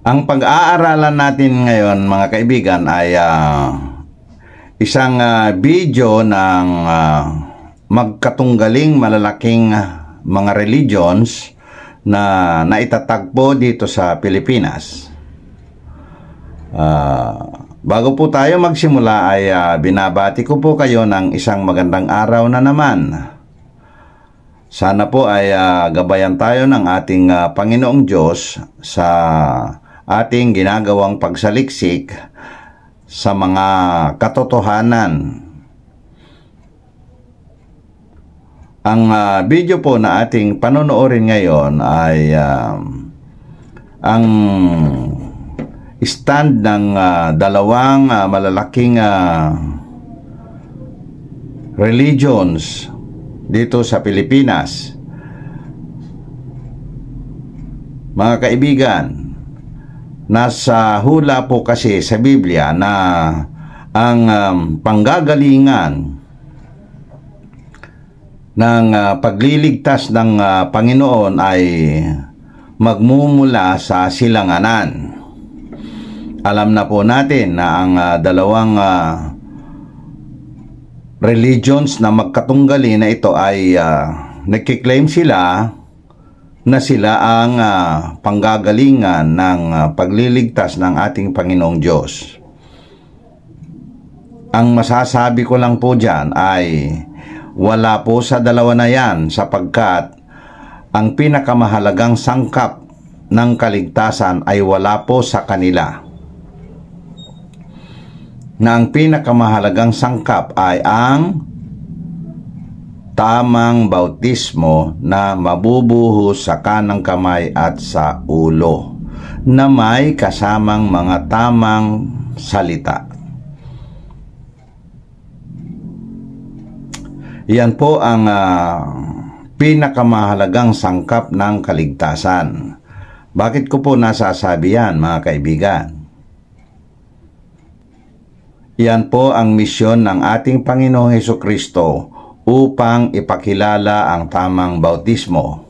Ang pag-aaralan natin ngayon, mga kaibigan, ay isang video ng magkatunggaling malalaking mga religions na naitatagpo dito sa Pilipinas. Bago po tayo magsimula ay binabati ko po kayo ng isang magandang araw na naman. Sana po ay gabayan tayo ng ating Panginoong Diyos sa ating ginagawang pagsaliksik sa mga katotohanan. Ang video po na ating panonoorin ngayon ay ang stand ng dalawang malalaking religions dito sa Pilipinas. Mga kaibigan, nasa hula po kasi sa Biblia na ang panggagalingan ng pagliligtas ng Panginoon ay magmumula sa silanganan. Alam na po natin na ang dalawang religions na magkatunggali na ito ay nagkiklaim sila na sila ang panggagalingan ng pagliligtas ng ating Panginoong Diyos. Ang masasabi ko lang po dyan ay wala po sa dalawa na yan, sapagkat ang pinakamahalagang sangkap ng kaligtasan ay wala po sa kanila. Na ang pinakamahalagang sangkap ay ang tamang bautismo na mabubuhos sa kanang kamay at sa ulo, na may kasamang mga tamang salita. Yan po ang pinakamahalagang sangkap ng kaligtasan. Bakit ko po nasasabi yan, mga kaibigan? Yan po ang misyon ng ating Panginoong Hesukristo upang ipakilala ang tamang bautismo.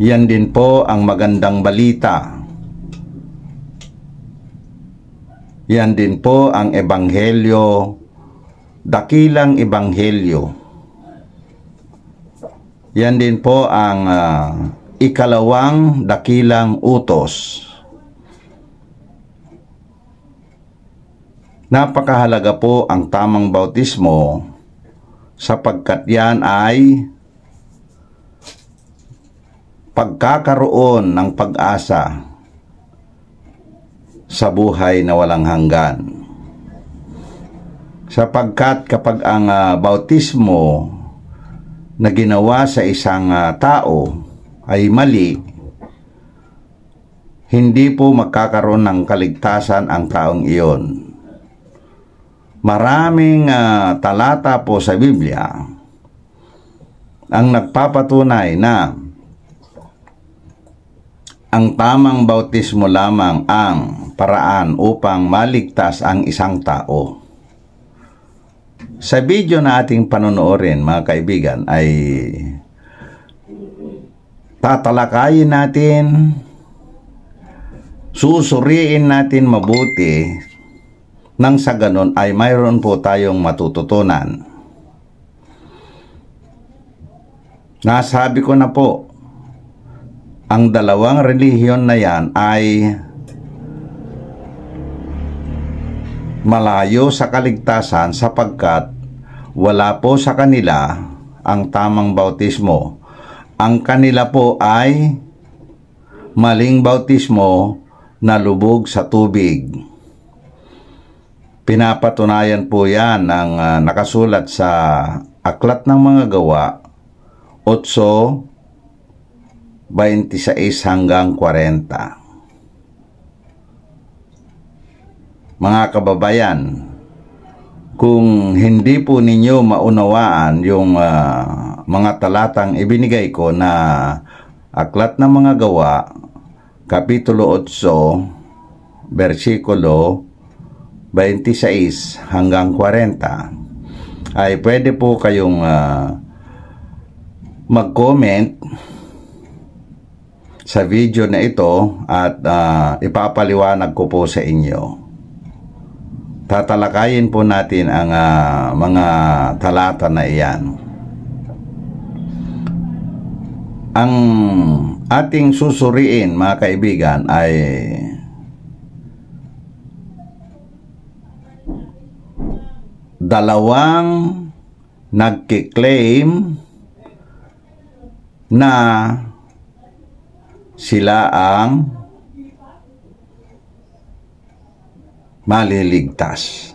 Yan din po ang magandang balita. Yan din po ang ebanghelyo, dakilang ebanghelyo. Yan din po ang ikalawang dakilang utos. Napakahalaga po ang tamang bautismo sapagkat yan ay pagkakaroon ng pag-asa sa buhay na walang hanggan. Sapagkat kapag ang bautismo na ginawa sa isang tao ay mali, hindi po magkakaroon ng kaligtasan ang taong iyon. Maraming talata po sa Biblia ang nagpapatunay na ang tamang bautismo lamang ang paraan upang maligtas ang isang tao. Sa video na ating panonoorin, mga kaibigan, ay tatalakayin natin, susuriin natin mabuti, nang sa ganon ay mayroon po tayong matututunan. Nasabi ko na po, ang dalawang relihiyon na yan ay malayo sa kaligtasan sapagkat wala po sa kanila ang tamang bautismo. Ang kanila po ay maling bautismo na lubog sa tubig. Pinapatunayan po yan ng nakasulat sa Aklat ng Mga Gawa 8:26 hanggang 40. Mga kababayan, kung hindi po ninyo maunawaan yung mga talatang ibinigay ko na Aklat ng Mga Gawa, Kapitulo 8, versikulo 26 hanggang 40, ay pwede po kayong mag-comment sa video na ito at ipapaliwanag ko po sa inyo. Tatalakayin po natin ang mga talata na iyan. Ang ating susuriin, mga kaibigan, ay dalawang nagkiklaim na sila ang maliligtas.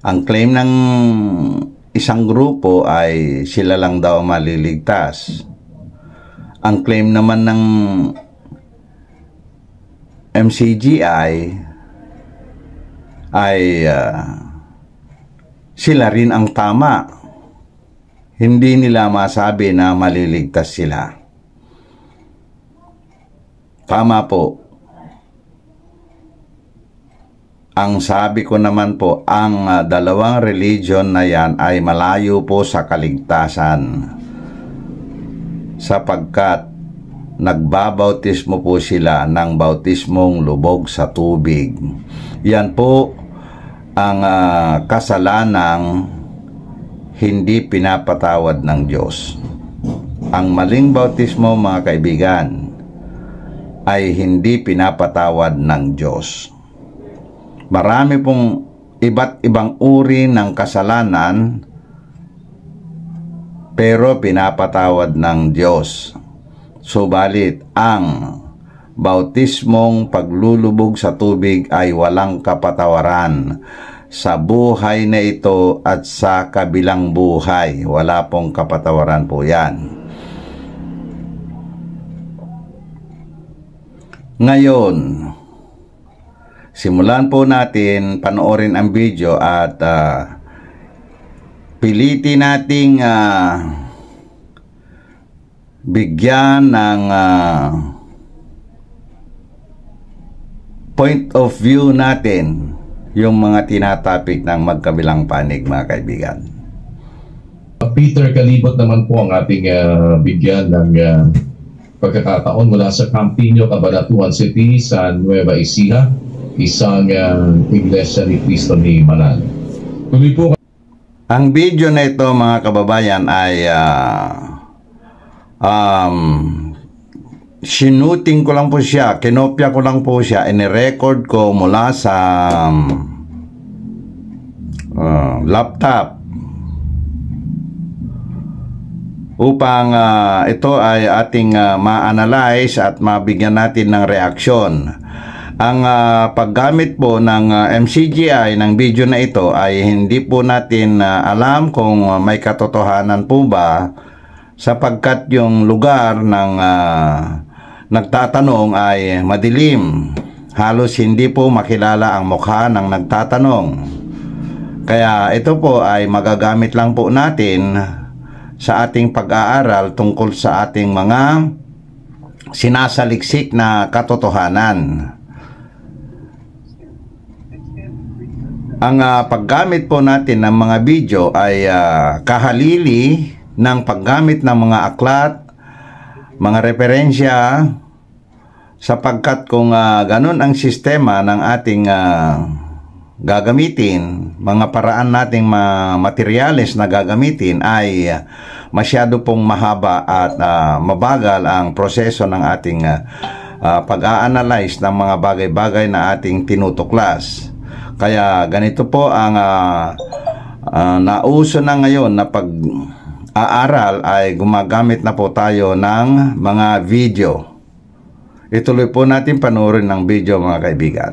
Ang claim ng isang grupo ay sila lang daw maliligtas. Ang claim naman ng MCGI ay sila rin ang tama. Hindi nila masabi na maliligtas sila. Tama po. Ang sabi ko naman po, ang dalawang religion na yan ay malayo po sa kaligtasan, sapagkat nagbabautismo po sila ng bautismong lubog sa tubig. Yan po ang kasalanang hindi pinapatawad ng Diyos. Ang maling bautismo, mga kaibigan, ay hindi pinapatawad ng Diyos. Marami pong iba't ibang uri ng kasalanan, pero pinapatawad ng Diyos. Subalit, ang bautismong paglulubog sa tubig ay walang kapatawaran. Sa buhay na ito at sa kabilang buhay, wala pong kapatawaran po yan. Ngayon, simulan po natin panoorin ang video at pilitin nating bigyan ng point of view natin yung mga tinatapik ng magkabilang panig, mga kaibigan. Peter Kalibot naman po ang ating bigyan ng pagkakataon mula sa Campino, Cabanatuan City sa Nueva Ecija, isang iglesia ni Cristo ni Manal. Tuloy po. Ang video na ito, mga kababayan, ay sinuting ko lang po siya, kinopya ko lang po siya, inirecord ko mula sa laptop upang ito ay ating ma-analyze at mabigyan natin ng reaksyon. Ang paggamit po ng MCGI ng video na ito ay hindi po natin alam kung may katotohanan po ba, sapagkat yung lugar ng nagtatanong ay madilim. Halos hindi po makilala ang mukha ng nagtatanong. Kaya ito po ay magagamit lang po natin sa ating pag-aaral tungkol sa ating mga sinasaliksik na katotohanan. Ang paggamit po natin ng mga video ay kahalili ng paggamit ng mga aklat, mga referensya, sapagkat kung ganun ang sistema ng ating gagamitin, mga paraan nating materyales na gagamitin ay masyado pong mahaba at mabagal ang proseso ng ating pag-a-analyze ng mga bagay-bagay na ating tinutuklas. Kaya ganito po ang nauso na ngayon na pag-aaral ay gumagamit na po tayo ng mga video. Ituloy po natin panoorin ng video, mga kaibigan.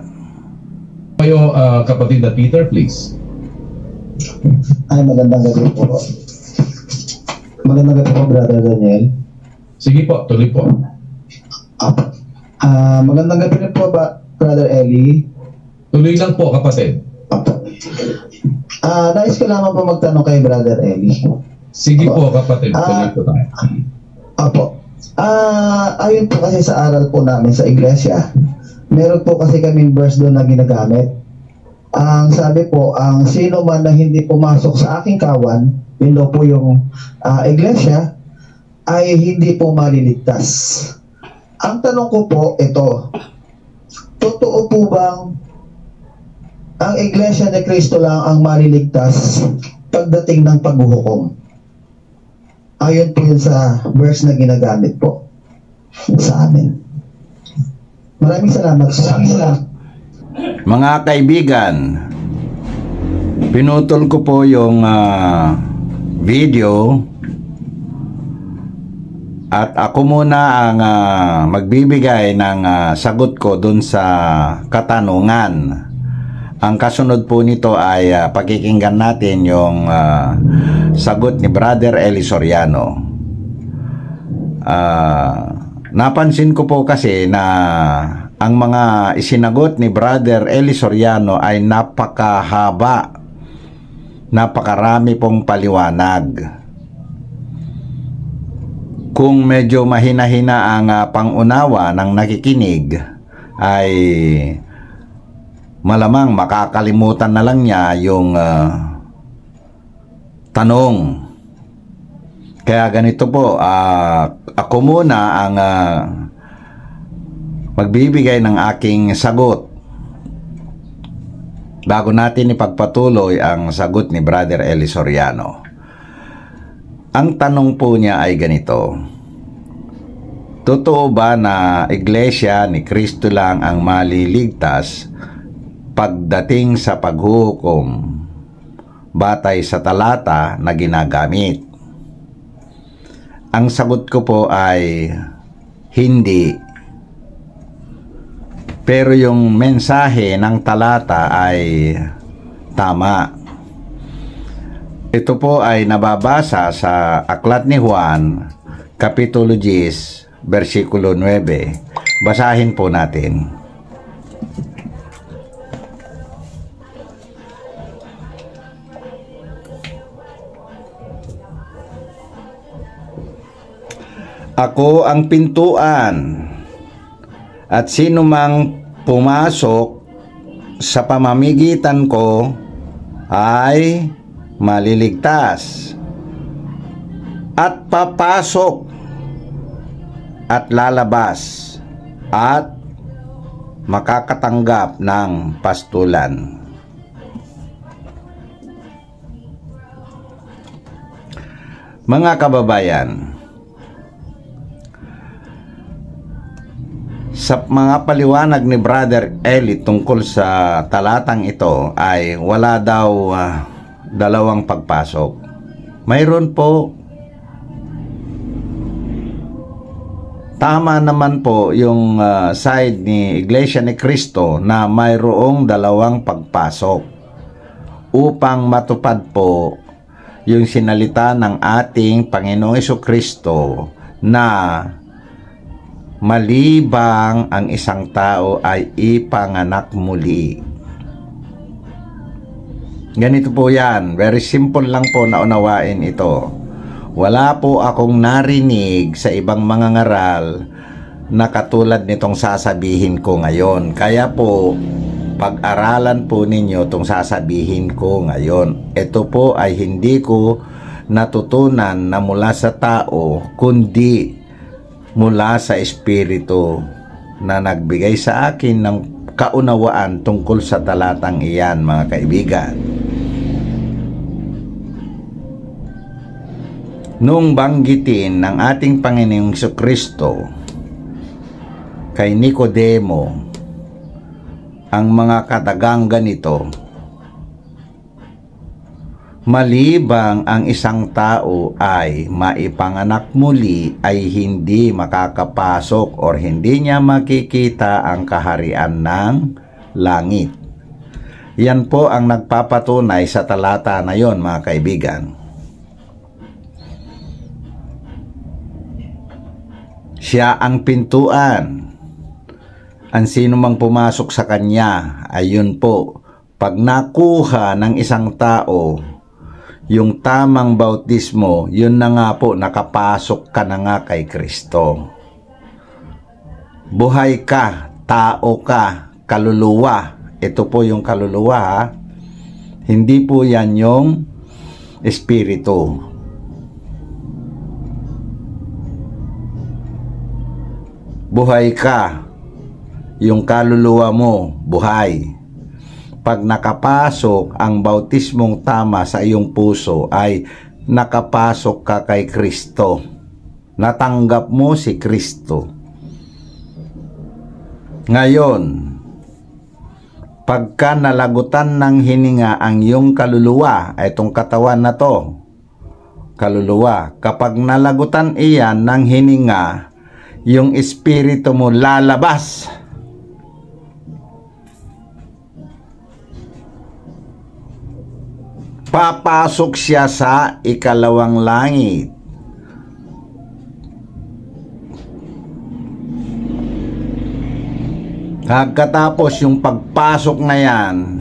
Kayo, kapatid na Peter, please. Ay, magandang gabi po. Magandang gabi po, Brother Daniel. Sige po, tuloy po. Magandang gabi rin po, Brother Eli. Tuloy lang po, kapatid. Nais ko lamang po magtanong kay Brother Eli. Sige po, kapatid. Tuloy po tayo. Apo. Ayun po kasi sa aral po namin sa iglesia, meron po kasi kaming verse doon na ginagamit. Ang sabi po, ang sino man na hindi pumasok sa aking kawan, yun daw po yung iglesia, ay hindi po maliligtas. Ang tanong ko po, ito, totoo po bang ang Iglesia ni Cristo lang ang maliligtas pagdating ng paghuhukom? Ayon po yun sa verse na ginagamit po sa amin. Maraming salamat. Mga kaibigan, pinutol ko po yung video at ako muna ang magbibigay ng sagot ko dun sa katanungan. Ang kasunod po nito ay pakikinggan natin yung sagot ni Brother Eli Soriano. Napansin ko po kasi na ang mga isinagot ni Brother Eli Soriano ay napakahaba, napakarami pong paliwanag. Kung medyo mahina-hina ang pangunawa ng nakikinig, ay malamang makakalimutan na lang niya yung tanong. Kaya ganito po, ako muna ang magbibigay ng aking sagot bago natin ipagpatuloy ang sagot ni Brother Eli Soriano. Ang tanong po niya ay ganito: totoo ba na Iglesia ni Cristo lang ang maliligtas pagdating sa paghuhukom batay sa talata na ginagamit? Ang sagot ko po ay hindi. Pero yung mensahe ng talata ay tama. Ito po ay nababasa sa Aklat ni Juan, Kapitulo 10, versikulo 9. Basahin po natin. Ako ang pintuan, at sino mang pumasok sa pamamagitan ko ay maliligtas, at papasok at lalabas at makakatanggap ng pastulan. Mga kababayan, sa mga paliwanag ni Brother Eli tungkol sa talatang ito ay wala daw dalawang pagpasok. Mayroon po. Tama naman po yung side ni Iglesia ni Cristo na mayroong dalawang pagpasok upang matupad po yung sinalita ng ating Panginoong Jesucristo na malibang ang isang tao ay ipanganak muli. Ganito po yan. Very simple lang po na unawain ito. Wala po akong narinig sa ibang mga ngaral na katulad nitong sasabihin ko ngayon. Kaya po, pag-aralan po ninyo itong sasabihin ko ngayon. Ito po ay hindi ko natutunan na mula sa tao, kundi mula sa Espiritu na nagbigay sa akin ng kaunawaan tungkol sa talatang iyan, mga kaibigan. Nung banggitin ng ating Panginoong Jesucristo kay Nicodemo ang mga katagang ganito, malibang ang isang tao ay maipanganak muli ay hindi makakapasok or hindi niya makikita ang kaharian ng langit. Yan po ang nagpapatunay sa talata na yon, mga kaibigan. Siya ang pintuan. Ang sino mang pumasok sa kanya, ayun po, pag nakuha ng isang tao yung tamang bautismo, yun na nga po, nakapasok ka na nga kay Kristo. Buhay ka, tao ka, kaluluwa. Ito po yung kaluluwa, ha? Hindi po yan yung espiritu. buhay ka. Yung kaluluwa mo, buhay. Pag nakapasok ang bautismong tama sa iyong puso, ay nakapasok ka kay Kristo. Natanggap mo si Kristo. Ngayon, pagka nalagutan ng hininga ang iyong kaluluwa, itong katawan na to, kaluluwa, kapag nalagutan iyan ng hininga, yung espiritu mo lalabas. Papasok siya sa ikalawang langit. Pagkatapos yung pagpasok na yan,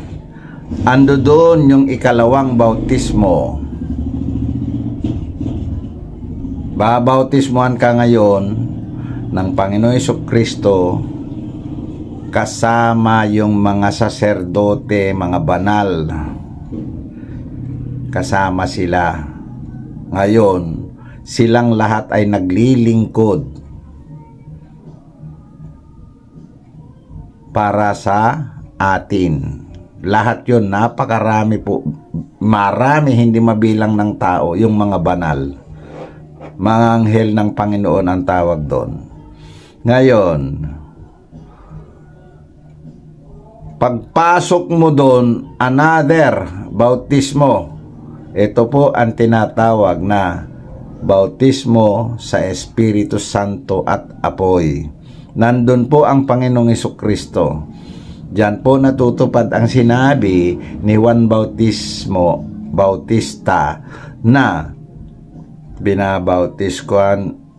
ando doon yung ikalawang bautismo. Babautismuhan ka ngayon ng Panginoon Jesucristo kasama yung mga saserdote, mga banal. Kasama sila. Ngayon, silang lahat ay naglilingkod para sa atin. Lahat yun, napakarami po. Marami, hindi mabilang ng tao, yung mga banal. Mga anghel ng Panginoon ang tawag doon. Ngayon, pagpasok mo doon, another bautismo. Ito po ang tinatawag na bautismo sa Espiritu Santo at apoy. Nandun po ang Panginoong Jesucristo. Diyan po natutupad ang sinabi ni Juan Bautista na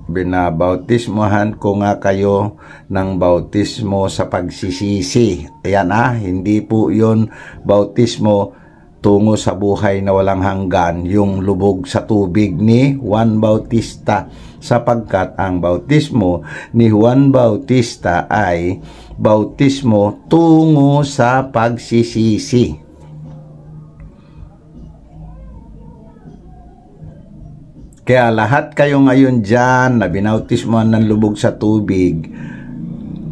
binabautismohan ko nga kayo ng bautismo sa pagsisisi. Ayan hindi po yun bautismo tungo sa buhay na walang hanggan, yung lubog sa tubig ni Juan Bautista, sapagkat ang bautismo ni Juan Bautista ay bautismo tungo sa pagsisisi. Kaya lahat kayo ngayon dyan na binautismohan ng lubog sa tubig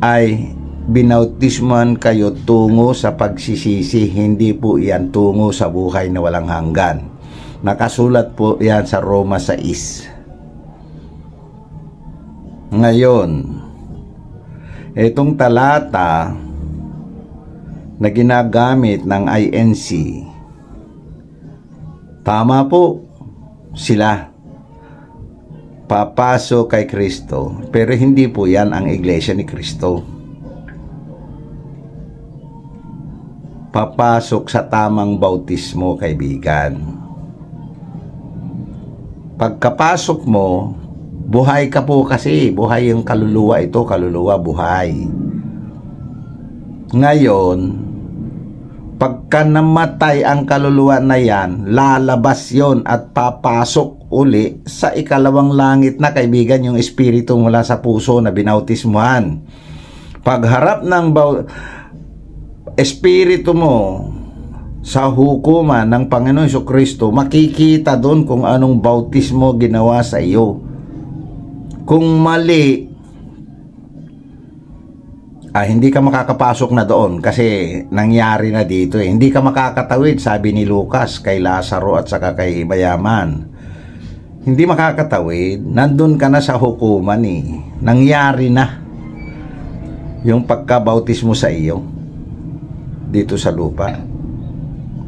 ay binautismohan kayo tungo sa pagsisisi, hindi po yan tungo sa buhay na walang hanggan. Nakasulat po yan sa Roma 6. Ngayon, itong talata na ginagamit ng INC, tama po sila, papasok kay Kristo, pero hindi po yan ang iglesia ni Kristo. Papasok sa tamang bautismo, kaibigan. Pagkapasok mo, buhay ka po kasi. Buhay yung kaluluwa ito, kaluluwa, buhay. Ngayon, pagka namatay ang kaluluwa na yan, lalabas yon at papasok uli sa ikalawang langit na, kaibigan, yung espiritu mula sa puso na binautismuhan. Pagharap ng espiritu mo sa hukuman ng Panginoon Jesucristo, makikita doon kung anong bautismo ginawa sa iyo. Kung mali, hindi ka makakapasok na doon kasi nangyari na dito. Hindi ka makakatawid, sabi ni Lucas kay Lazaro at saka kay Mayaman. Hindi makakatawid, nandun ka na sa hukuman Nangyari na yung pagkabautismo sa iyo dito sa lupa.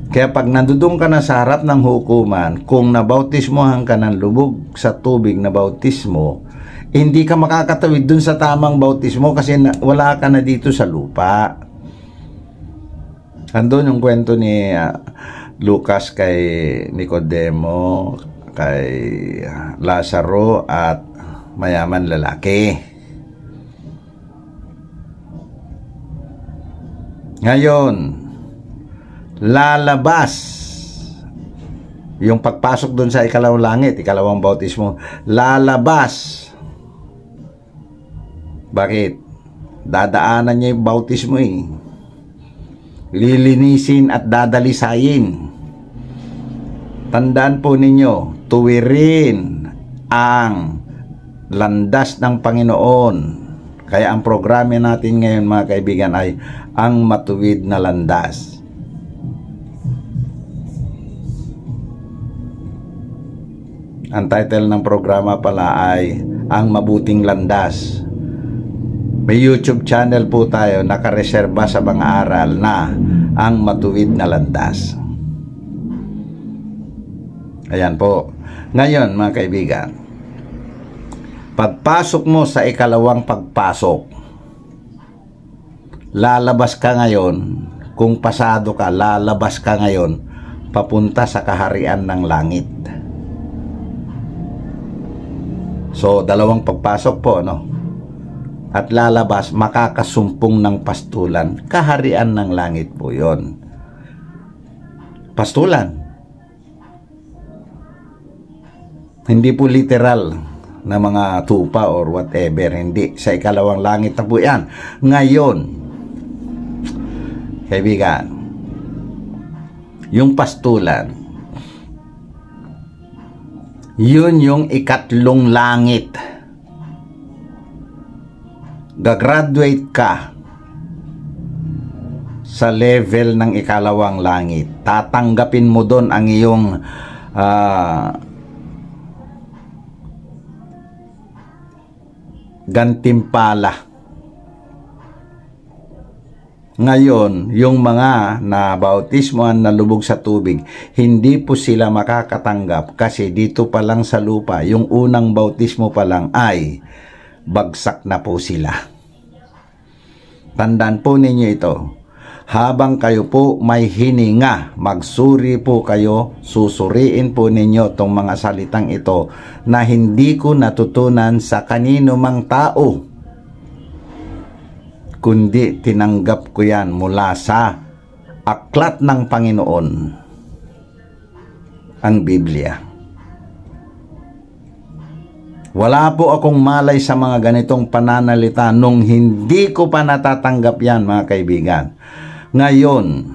Kaya pag nandudong ka na sa harap ng hukuman, kung nabautismohan ka ng lubog sa tubig na bautismo, hindi ka makakatawid dun sa tamang bautismo kasi wala ka na dito sa lupa. Andun yung kwento ni Lucas kay Nicodemo, kay Lazaro at mayaman lalaki. Ngayon, lalabas yung pagpasok doon sa ikalawang langit, ikalawang bautismo, lalabas. Bakit? Dadaanan niya yung bautismo lilinisin at dadalisayin. Tandaan po ninyo, tuwirin ang landas ng Panginoon Kaya ang programa natin ngayon mga kaibigan ay Ang Matuwid na Landas. Ang title ng programa pala ay Ang Mabuting Landas. May YouTube channel po tayo nakareserba sa mga aral na Ang Matuwid na Landas. Ayan po. Ngayon mga kaibigan, pagpasok mo sa ikalawang pagpasok, lalabas ka ngayon, kung pasado ka, lalabas ka ngayon papunta sa kaharian ng langit. So, dalawang pagpasok po, no? At lalabas, makakasumpong ng pastulan. Kaharian ng langit po yon. Pastulan. Hindi po literal na mga tupa or whatever. Hindi. Sa ikalawang langit na po yan. Ngayon, kaibigan, yung pastulan, yun yung ikatlong langit. Gagraduate ka sa level ng ikalawang langit. Tatanggapin mo doon ang iyong gantimpala. Ngayon, yung mga nabautismoan na lubog sa tubig, hindi po sila makakatanggap kasi dito pa lang sa lupa, yung unang bautismo pa lang ay bagsak na po sila. Tandaan po ninyo ito. Habang kayo po may hininga, magsuri po kayo, susuriin po ninyo itong mga salitang ito na hindi ko natutunan sa kanino mang tao, kundi tinanggap ko yan mula sa aklat ng Panginoon, ang Biblia. Wala po akong malay sa mga ganitong pananalita nung hindi ko pa natatanggap yan mga kaibigan. Ngayon,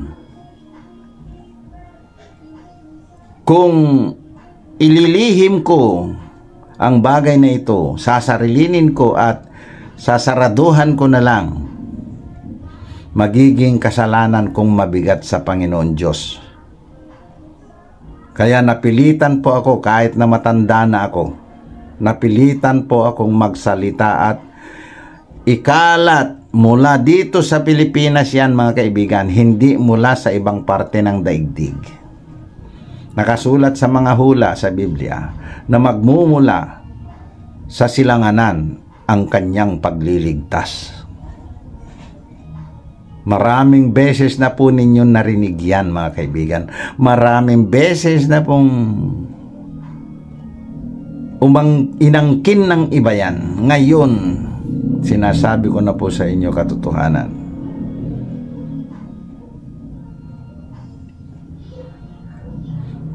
kung ililihim ko ang bagay na ito, sasarilinin ko at sasaraduhan ko na lang, magiging kasalanan kong mabigat sa Panginoon Diyos. Kaya napilitan po ako kahit na matanda na ako. Napilitan po akong magsalita at ikalat mula dito sa Pilipinas yan mga kaibigan, hindi mula sa ibang parte ng daigdig. Nakasulat sa mga hula sa Biblia na magmumula sa silanganan ang kanyang pagliligtas. Maraming beses na po ninyo narinig yan mga kaibigan. Maraming beses na pong inangkin ng iba yan. Ngayon, sinasabi ko na po sa inyo katotohanan.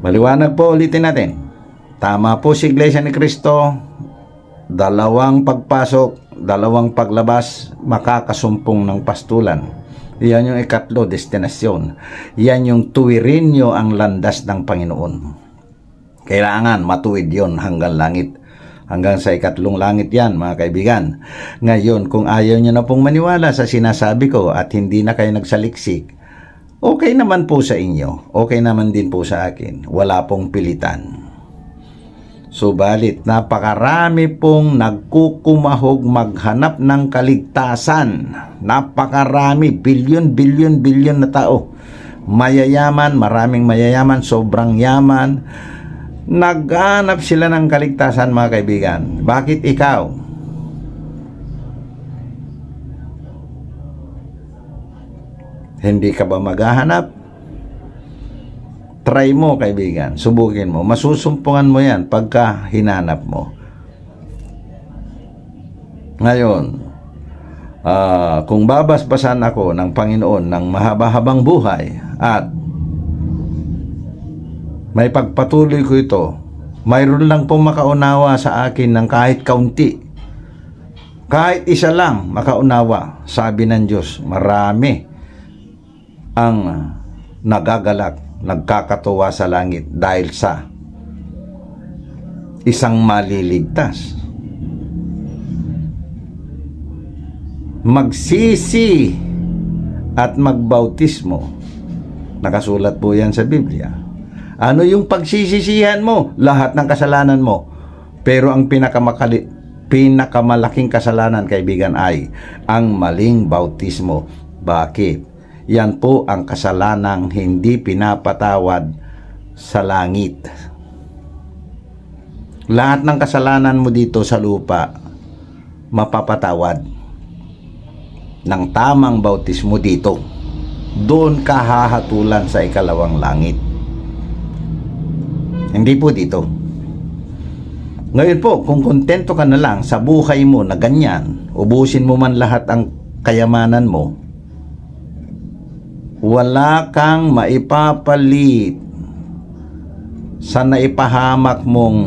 Maliwanag po ulitin natin. Tama po si Iglesia ni Cristo. Dalawang pagpasok, dalawang paglabas, makakasumpong ng pastulan. Yan yung ikatlo, destinasyon. Yan yung tuwirin nyo ang landas ng Panginoon. Kailangan matuwid yon hanggang langit. Hanggang sa ikatlong langit yan, mga kaibigan. Ngayon, kung ayaw nyo na pong maniwala sa sinasabi ko at hindi na kayo nagsaliksik, okay naman po sa inyo. Okay naman din po sa akin. Wala pong pilitan. Subalit, napakarami pong nagkukumahog maghanap ng kaligtasan. Napakarami, bilyon na tao. Mayayaman, maraming mayayaman, sobrang yaman. Naghanap sila ng kaligtasan mga kaibigan. Bakit ikaw? Hindi ka ba maghahanap? Try mo kaibigan, subukin mo. Masusumpungan mo yan pagka hinanap mo. Ngayon, kung babasbasan ako ng Panginoon ng mahaba-habang buhay at may pagpatuloy ko ito, mayroon lang pong makaunawa sa akin ng kahit kaunti. Kahit isa lang makaunawa, sabi ng Diyos, marami ang nagagalak, nagkakatuwa sa langit dahil sa isang maliligtas. magsisi at magbautismo. Nakasulat po yan sa Biblia. Ano yung pagsisisihan mo? Lahat ng kasalanan mo. Pero ang pinakamalaking kasalanan, kaibigan, ay ang maling bautismo. Bakit? Yan po ang kasalanang hindi pinapatawad sa langit. Lahat ng kasalanan mo dito sa lupa, mapapatawad ng tamang bautismo dito. Doon ka hahatulan sa ikalawang langit. Hindi po dito. Ngayon po, kung kontento ka na lang sa buhay mo na ganyan, ubusin mo man lahat ang kayamanan mo, wala kang maipapalit sa naipahamak mong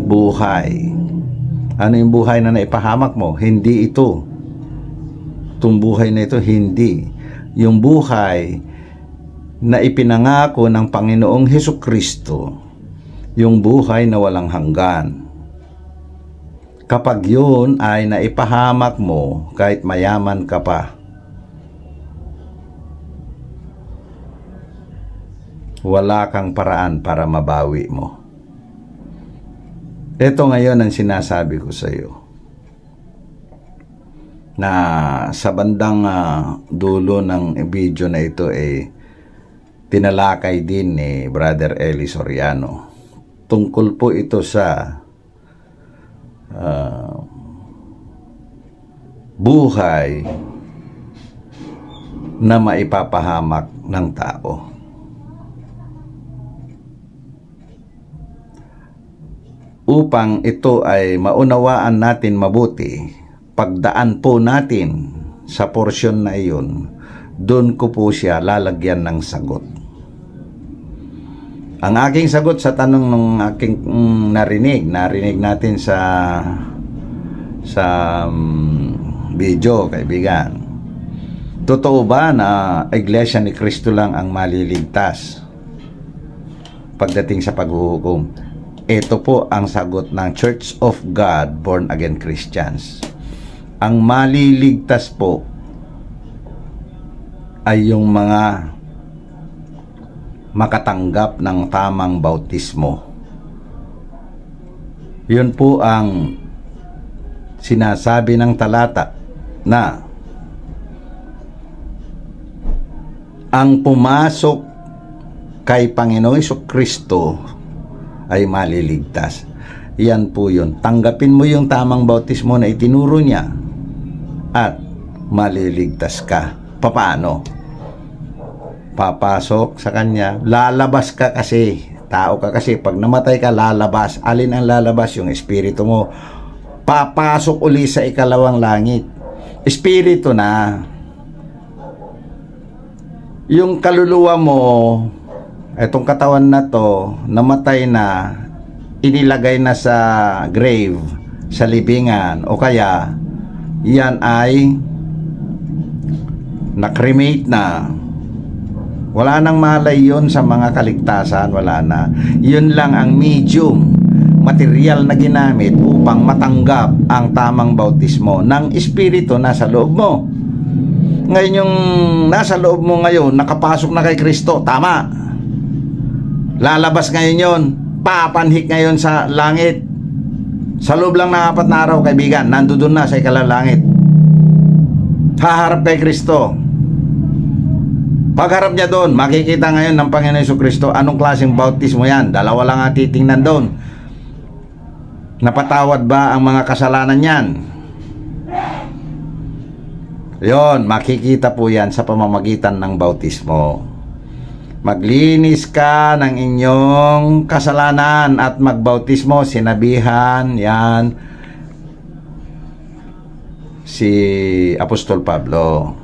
buhay. Ano yung buhay na naipahamak mo? Hindi ito. Itong buhay na ito, hindi. Yung buhay na ipinangako ng Panginoong Hesukristo, yung buhay na walang hanggan. Kapag yun ay naipahamak mo, kahit mayaman ka pa, wala kang paraan para mabawi mo. Ito ngayon ang sinasabi ko sa iyo, na sa bandang dulo ng video na ito tinalakay din ni Brother Eli Soriano. Tungkol po ito sa buhay na maipapahamak ng tao. Upang ito ay maunawaan natin mabuti, pagdaan po natin sa porsyon na iyon, doon ko po siya lalagyan ng sagot. Ang aking sagot sa tanong ng aking narinig natin sa video, kaibigan. Totoo ba na Iglesia ni Cristo lang ang maliligtas pagdating sa paghuhukom? Ito po ang sagot ng Church of God Born Again Christians. Ang maliligtas po ay yung mga makatanggap ng tamang bautismo. Yun po ang sinasabi ng talata na ang pumasok kay Panginoong Hesukristo ay maliligtas. Yan po yun. Tanggapin mo yung tamang bautismo na itinuro niya at maliligtas ka. Paano? Papasok sa kanya, lalabas ka kasi, tao ka kasi, pag namatay ka, lalabas. Alin ang lalabas? Yung espiritu mo. Papasok uli sa ikalawang langit. Espiritu na. Yung kaluluwa mo, etong katawan na to, namatay na, inilagay na sa grave, sa libingan, o kaya, yan ay na-cremate na. Wala nang malay yun sa mga kaligtasan, wala na. Yun lang ang medium, material na ginamit upang matanggap ang tamang bautismo ng espiritu nasa loob mo. Ngayon yung nasa loob mo ngayon, nakapasok na kay Kristo, tama. Lalabas ngayon yun, papanhik ngayon sa langit. Sa loob lang ng 4 na araw, kaibigan, nandoon na sa ikalang langit. Haharap kay Kristo. Pagharap niya doon, makikita ngayon ng Panginoon Hesukristo anong klaseng bautismo yan. Dalawa lang ang titingnan doon. Napatawad ba ang mga kasalanan yan? Yon, makikita po yan sa pamamagitan ng bautismo. Maglinis ka ng inyong kasalanan at magbautismo. Sinabihan yan si Apostol Pablo.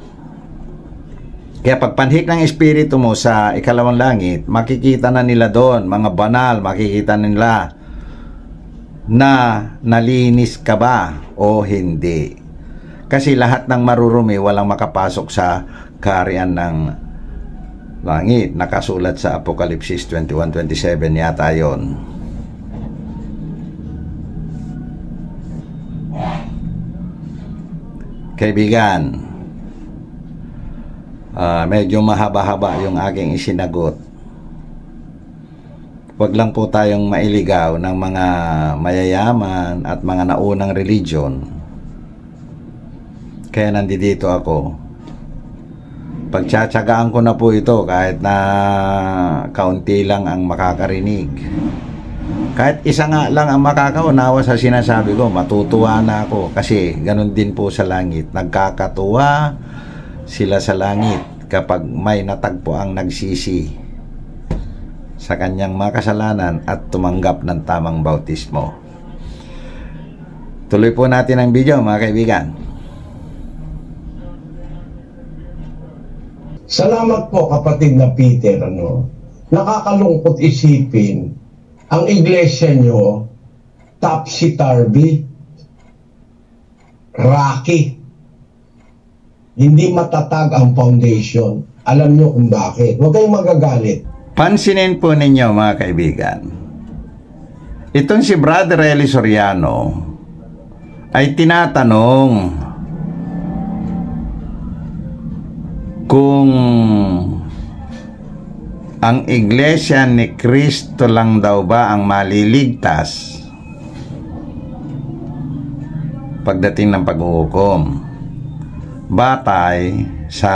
Kaya pagpanhik ng espiritu mo sa ikalawang langit, makikita na nila doon, mga banal, makikita nila na nalinis ka ba o hindi. Kasi lahat ng marurumi walang makapasok sa kaharian ng langit. Nakasulat sa Apokalipsis 21:27 yata yon. Kaibigan, medyo mahaba-haba yung aking isinagot. Huwag lang po tayong mailigaw ng mga mayayaman at mga naunang religion. Kaya nandito ako. Pagtsatsagaan ko na po ito kahit na kaunti lang ang makakarinig. Kahit isa nga lang ang makakaunawa sa sinasabi ko, matutuwa na ako. Kasi ganun din po sa langit. Nagkakatuwa sila sa langit kapag may natagpo ang nagsisi sa kanyang mga kasalanan at tumanggap ng tamang bautismo. Tuloy po natin ang video, mga kaibigan. Salamat po, kapatid na Peter. Nakakalungkot isipin, ang iglesia nyo, topsy-turvy, rocky. Hindi matatag ang foundation. Alam nyo kung bakit. Huwag kayong magagalit. Pansinin po ninyo, mga kaibigan. Itong si Brother Eli Soriano ay tinatanong kung ang iglesia ni Kristo lang daw ba ang maliligtas pagdating ng paghuhukom, batay sa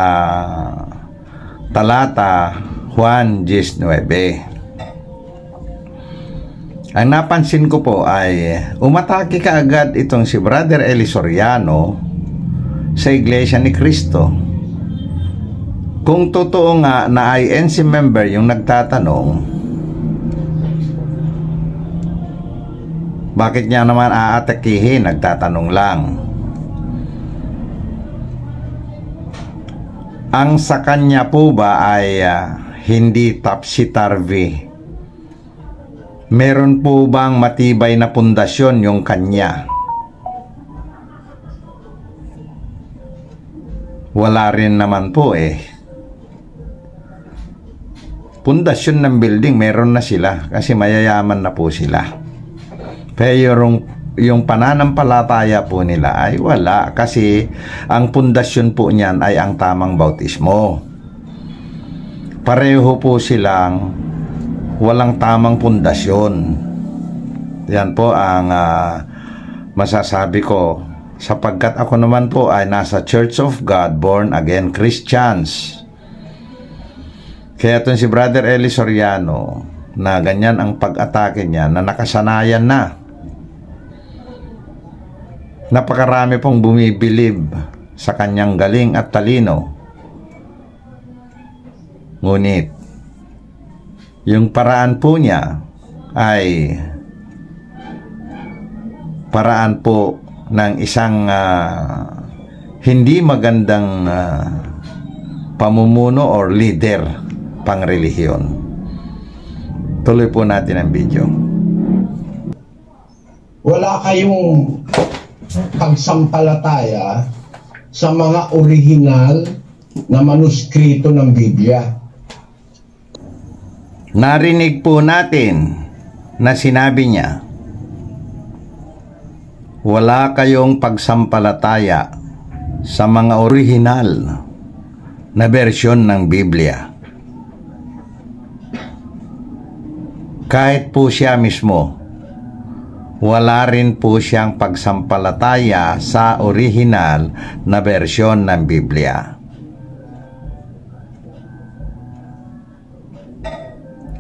talata Juan 19. Ang napansin ko po ay umatake kaagad itong si Brother Eli Soriano sa iglesia ni Kristo. Kung totoo nga na INC member yung nagtatanong, bakit niya naman aatakihin? Nagtatanong lang. Ang sa kanya po ba ay hindi topsy-turvy? Meron po bang matibay na pundasyon yung kanya? Wala rin naman po eh. Pundasyon ng building meron na sila kasi mayayaman na po sila. Pero yung pananampalataya po nila ay wala kasi ang pundasyon po niyan ay ang tamang bautismo. Pareho po silang walang tamang pundasyon. Yan po ang masasabi ko, sapagkat ako naman po ay nasa Church of God, born again Christians. Kaya itong si Brother Eli Soriano na ganyan ang pag-atake niya, na nakasanayan na. Napakarami pong bumibilib sa kanyang galing at talino. Ngunit yung paraan po niya ay paraan po ng isang hindi magandang pamumuno or leader pang relihiyon. Tuloy po natin ang video. Wala kayong pagsampalataya sa mga orihinal na manuskrito ng Biblia. Narinig po natin na sinabi niya, wala kayong pagsampalataya sa mga orihinal na bersyon ng Biblia. Kahit po siya mismo, wala rin po siyang pagsampalataya sa orihinal na bersyon ng Biblia.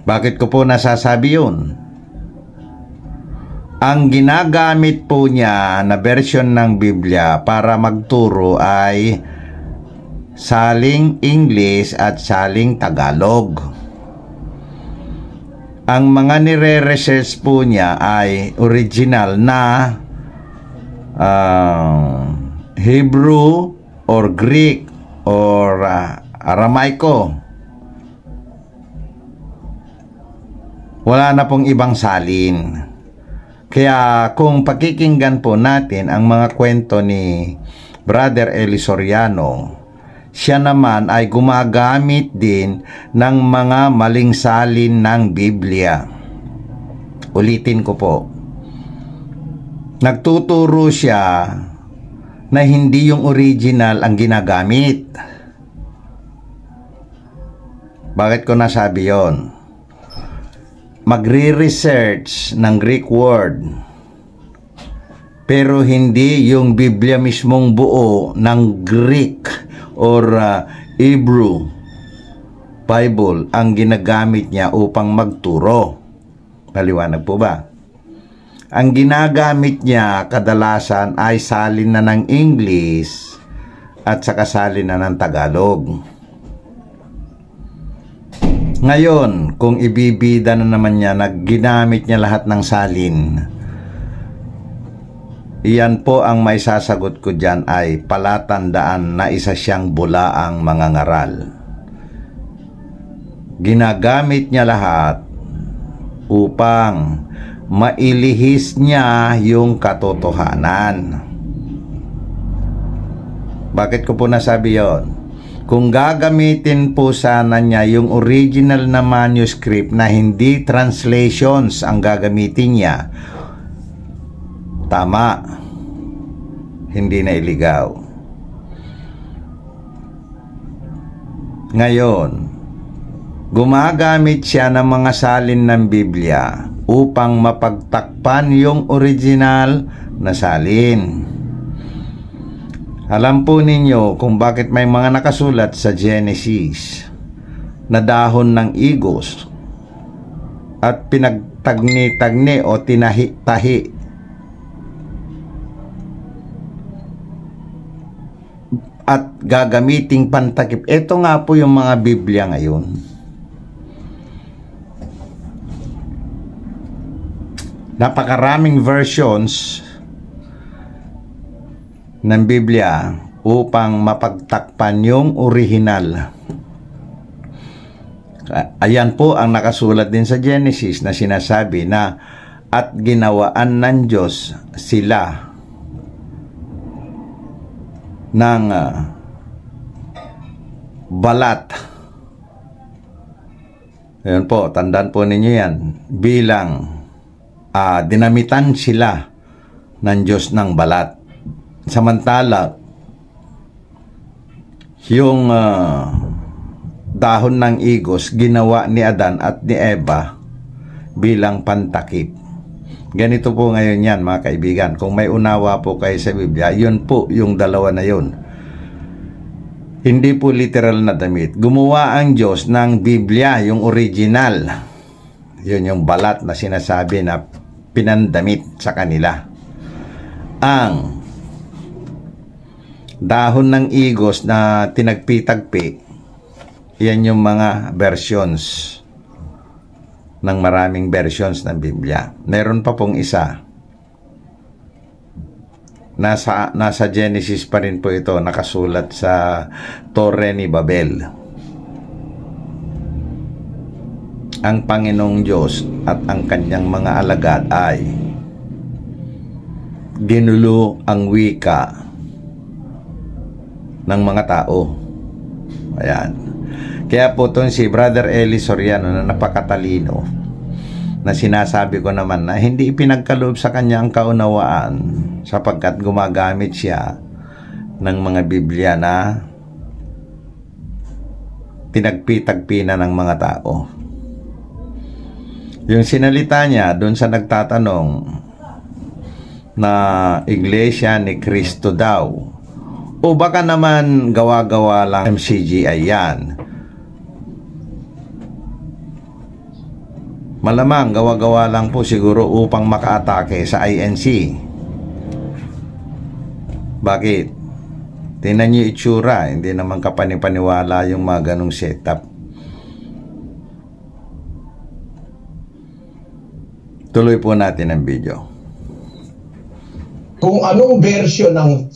Bakit ko po nasasabi yun? Ang ginagamit po niya na bersyon ng Biblia para magturo ay saling English at saling Tagalog. Ang mga nire-research po niya ay original na Hebrew or Greek or Aramaiko. Wala na pong ibang salin. Kaya kung pakikinggan po natin ang mga kwento ni Brother Eli Soriano, siya naman ay gumagamit din ng mga maling salin ng Biblia. Ulitin ko po. Nagtuturo siya na hindi yung original ang ginagamit. Bakit ko nasabi yon? Magre-research ng Greek word, pero hindi yung Biblia mismong buo ng Greek or Hebrew Bible ang ginagamit niya upang magturo. Maliwanag po ba? Ang ginagamit niya kadalasan ay salin na ng English at saka salin na ng Tagalog. Ngayon, kung ibibida na naman niya na ginamit niya lahat ng salin, iyan po ang may sasagot ko dyan ay palatandaan na isa siyang bulaang mangangaral. Ginagamit niya lahat upang mailihis niya yung katotohanan. Bakit ko po nasabi yon? Kung gagamitin po sana niya yung original na manuscript na hindi translations ang gagamitin niya, tama, hindi na iligaw. Ngayon, gumagamit siya ng mga salin ng Biblia upang mapagtakpan yung original na salin. Alam po ninyo kung bakit may mga nakasulat sa Genesis na dahon ng igos at pinagtagni-tagni o tinahi-tahi at gagamiting pantakip. Ito nga po yung mga Biblia ngayon. Napakaraming versions ng Biblia upang mapagtakpan yung original. Ayan po ang nakasulat din sa Genesis na sinasabi na at ginawaan ng Diyos sila ng balat. Ayan po, tandaan po ninyo yan, bilang dinamitan sila ng Diyos ng balat. Samantala, yung dahon ng igos ginawa ni Adan at ni Eva bilang pantakip. Ganito po ngayon yan, mga kaibigan. Kung may unawa po kayo sa Biblia, yun po yung dalawa na yun. Hindi po literal na damit. Gumawa ang Diyos ng Biblia, yung original. Yun yung balat na sinasabi na pinandamit sa kanila. Ang dahon ng igos na tinagpi-tagpi, yan yung mga versions ng maraming versions ng Biblia. Meron pa pong isa. Nasa Genesis pa rin po ito, nakasulat sa Torre ni Babel. Ang Panginoong Diyos at ang kanyang mga alagad ay ginulo ang wika ng mga tao. Ayan. Kaya po itong si Brother Eli Soriano na napakatalino, na sinasabi ko naman na hindi ipinagkaloob sa kanya ang kaunawaan sapagkat gumagamit siya ng mga Biblia na tinagpi-tagpi na ng mga tao. Yung sinalita niya doon sa nagtatanong na Iglesia ni Cristo daw, o baka naman gawa-gawa lang MCGI yan. Malamang gawa-gawa lang po siguro upang makaatake sa INC. Bakit? Tingnan niyo itsura, hindi naman kapanipaniwala yung mga ganong setup. Tuloy po natin ang video. Kung anong version ng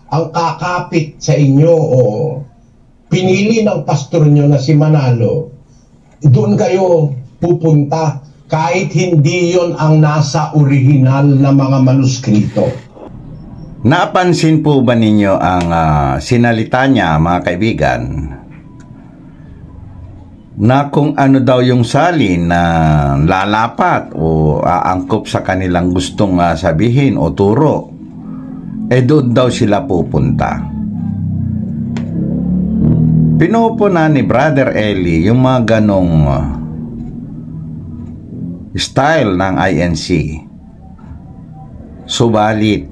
ang kakapit sa inyo o pinili ng pastor nyo na si Manalo, doon kayo pupunta kahit hindi yon ang nasa original na mga manuskrito. Napansin po ba ninyo ang sinalita niya, mga kaibigan, na kung ano daw yung salin na lalapat o aangkop sa kanilang gustong sabihin o turo, doon daw sila pupunta. Pinupunan ni Brother Eli yung mga ganong style ng INC. Subalit,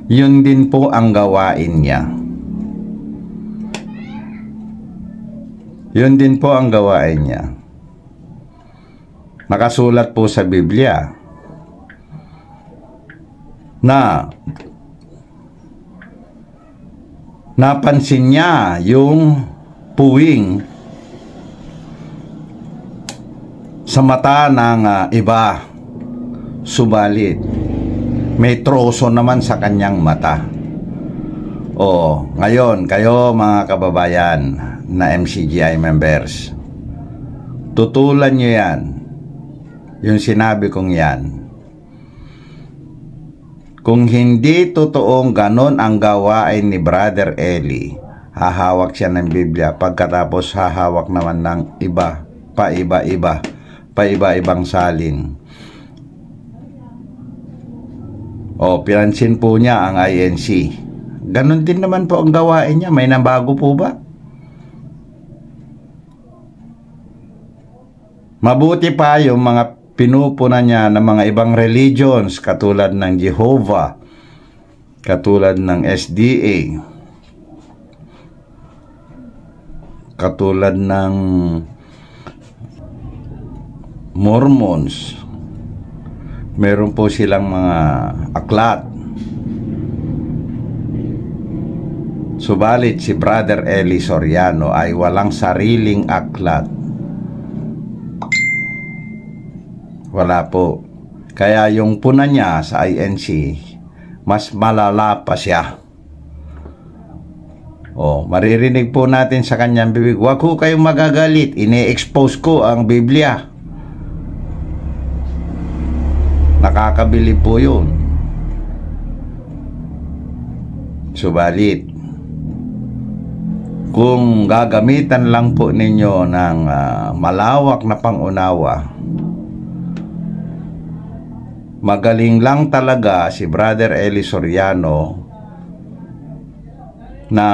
yun din po ang gawain niya. Yun din po ang gawain niya. Nakasulat po sa Biblia na napansin niya yung puwing sa mata ng iba, subalit may troso naman sa kanyang mata. Ngayon, kayo mga kababayan na MCGI members, tutulan nyo yan, yung sinabi kong yan. Kung hindi totoong ganon ang gawain ni Brother Eli, hahawak siya ng Biblia, pagkatapos hahawak naman ng iba, paiba-ibang salin. Pinansin po niya ang INC. Ganon din naman po ang gawain niya. May nabago po ba? Mabuti pa yung mga pinupunan niya ng mga ibang religions katulad ng Jehovah, katulad ng SDA, katulad ng Mormons. Meron po silang mga aklat. Subalit si Brother Eli Soriano ay walang sariling aklat. Wala po. Kaya yung puna niya sa INC, mas malala pa siya. Maririnig po natin sa kanyang bibig, "Wag ko kayong magagalit, ine-expose ko ang Biblia." Nakakabilib po yun. Subalit, kung gagamitan lang po ninyo ng malawak na pangunawa, magaling lang talaga si Brother Eli Soriano na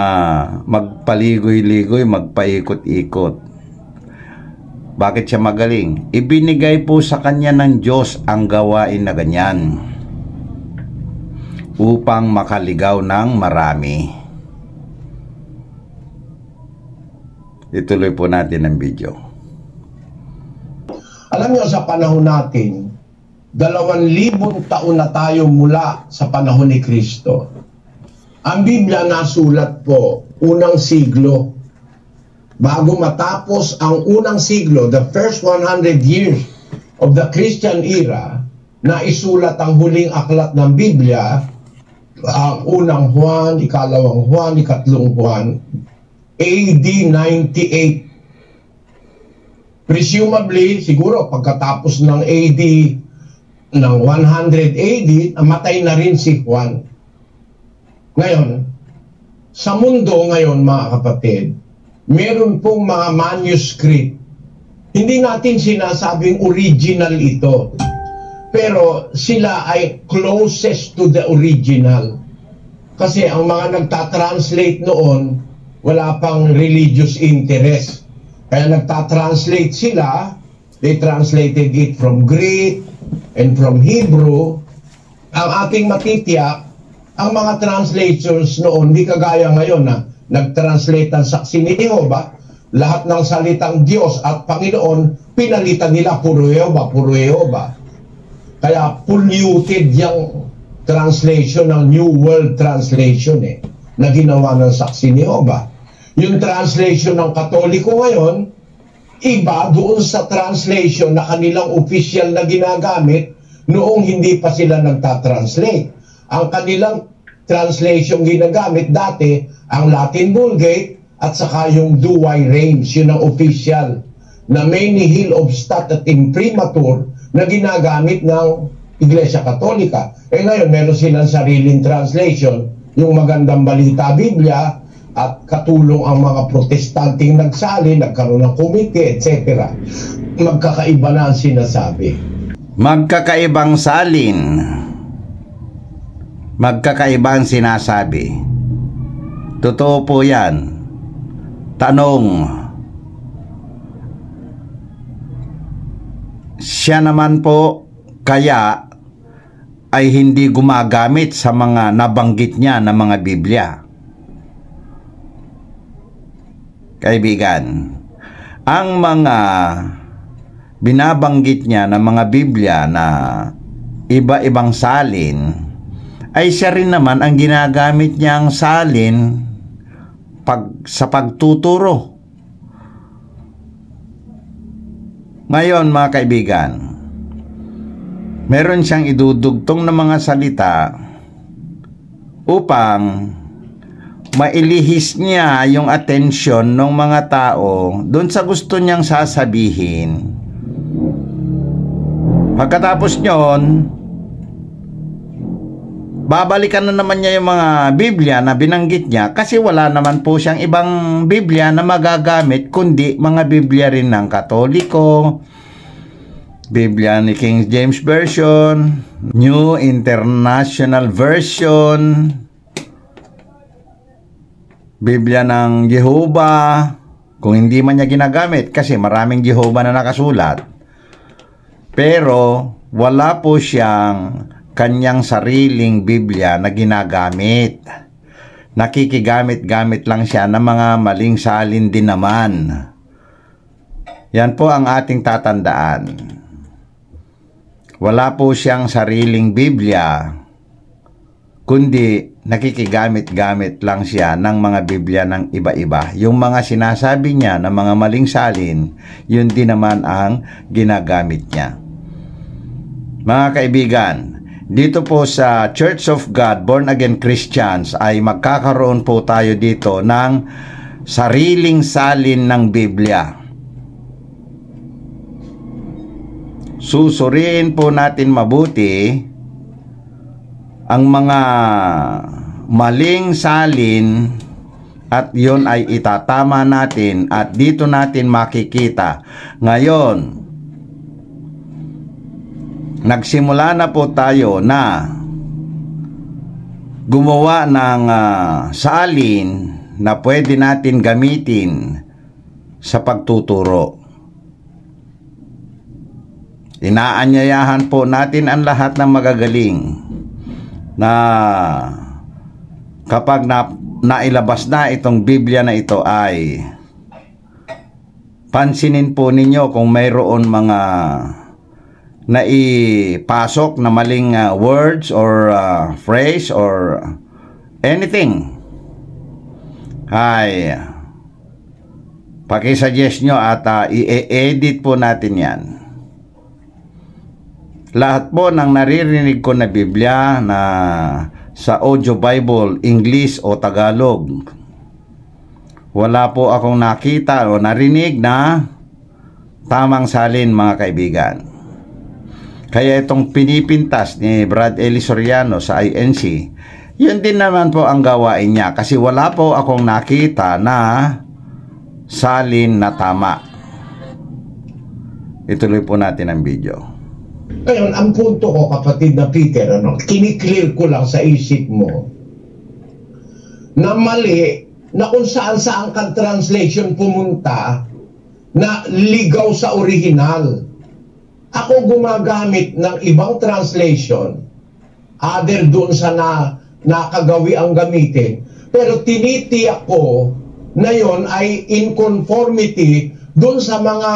magpaligoy-ligoy, magpaikot-ikot. Bakit siya magaling? Ibinigay po sa kanya ng Diyos ang gawain na ganyan upang makaligaw ng marami. Ituloy po natin ang video. Alam niyo, sa panahon natin, 2,000 taon na tayo mula sa panahon ni Kristo. Ang Biblia nasulat po, unang siglo. Bago matapos ang unang siglo, the first 100 years of the Christian era, na isulat ang huling aklat ng Biblia, ang unang Juan, ikalawang Juan, ikatlong Juan, AD 98. Presumably, siguro pagkatapos ng AD, ng 100 AD, namatay na rin si Juan. Ngayon, sa mundo ngayon, mga kapatid, meron pong mga manuscript. Hindi natin sinasabing original ito, pero sila ay closest to the original. Kasi ang mga nagtatranslate noon, wala pang religious interest. Kaya nagtatranslate sila, they translated it from Greek and from Hebrew. Ang ating matitiyak, ang mga translations noon, di kagaya ngayon na nag-translate ang saksi ni Jehovah, lahat ng salitang Diyos at Panginoon, pinalitan nila puro Jehovah, puro Jehovah. Kaya polluted yung translation ng New World Translation na ginawa ng saksi ni Jehovah. Yung translation ng Katoliko ngayon, iba doon sa translation na kanilang official na ginagamit noong hindi pa sila nagtatranslate. Ang kanilang translation ginagamit dati, ang Latin Vulgate at saka yung Douay Rheims, yun ang official na may nihil obstat at imprimatur na ginagamit ng Iglesia Katolika. Ngayon, meron silang sariling translation, yung Magandang Balita Biblia, at katulong ang mga protestanting nagsali, nagkaroon ng komite, etc. Magkakaiba na ang sinasabi. Magkakaibang salin. magkakaiba ang sinasabi. Totoo po yan. Tanong, siya naman po kaya ay hindi gumagamit sa mga nabanggit niya na mga Biblia? Kaibigan, ang mga binabanggit niya na mga Biblia na iba-ibang salin, ay siya rin naman ang ginagamit niyang salin sa pagtuturo. Ngayon mga kaibigan, meron siyang idudugtong na mga salita upang mailihis niya yung atensyon ng mga tao doon sa gusto niyang sasabihin. Pagkatapos nyon, babalikan na naman niya yung mga Biblia na binanggit niya kasi wala naman po siyang ibang Biblia na magagamit kundi mga Biblia rin ng Katoliko, Biblia ni King James Version, New International Version, Biblia ng Jehovah, kung hindi man niya ginagamit kasi maraming Jehovah na nakasulat. Pero wala po siyang kanyang sariling Biblia na ginagamit. Nakikigamit-gamit lang siya ng mga maling salin din naman. Yan po ang ating tatandaan. Wala po siyang sariling Biblia, kundi nakikigamit-gamit lang siya ng mga Biblia ng iba-iba. Yung mga sinasabi niya na mga maling salin, yun din naman ang ginagamit niya. Mga kaibigan, dito po sa Church of God, Born Again Christians, ay magkakaroon po tayo dito ng sariling salin ng Biblia. Susuriin po natin mabuti ang mga maling salin at yon ay itatama natin at dito natin makikita. Ngayon, nagsimula na po tayo na gumawa ng salin na pwede natin gamitin sa pagtuturo. Inaanyayahan po natin ang lahat ng magagaling na kapag nailabas na itong Biblia na ito ay pansinin po ninyo kung mayroon mga naipasok na maling words or phrase or anything. Ay pakisuggest nyo at i-edit po natin yan. Lahat po ng naririnig ko na Biblia na sa Audio Bible, English o Tagalog, wala po akong nakita o narinig na tamang salin, mga kaibigan. Kaya itong pinipintas ni Brad Eli Soriano sa INC, yun din naman po ang gawain niya kasi wala po akong nakita na salin na tama. Ituloy po natin ang video. Ngayon, ang punto ko, kapatid na Peter, kiniklear ko lang sa isip mo na mali na kung saan kang translation pumunta na ligaw sa original. Ako gumagamit ng ibang translation, other doon sa nakagawi ang gamitin, pero tinitiyak ko na yon ay in conformity doon sa mga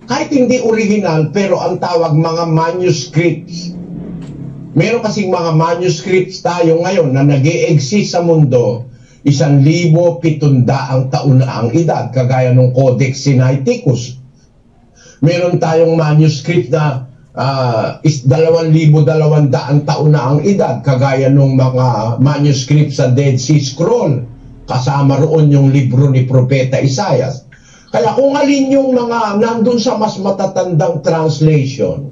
kahit hindi original, pero ang tawag mga manuscripts. Meron kasing mga manuscripts tayo ngayon na nag-e-exist sa mundo 1,700 taon na ang edad, kagaya ng Codex Sinaiticus. Meron tayong manuscript na 2,200 taon na ang edad, kagaya ng mga manuscript sa Dead Sea Scroll. Kasama roon yung libro ni Propeta Isaias. Kaya kung alin yung mga nandun sa mas matatandang translation,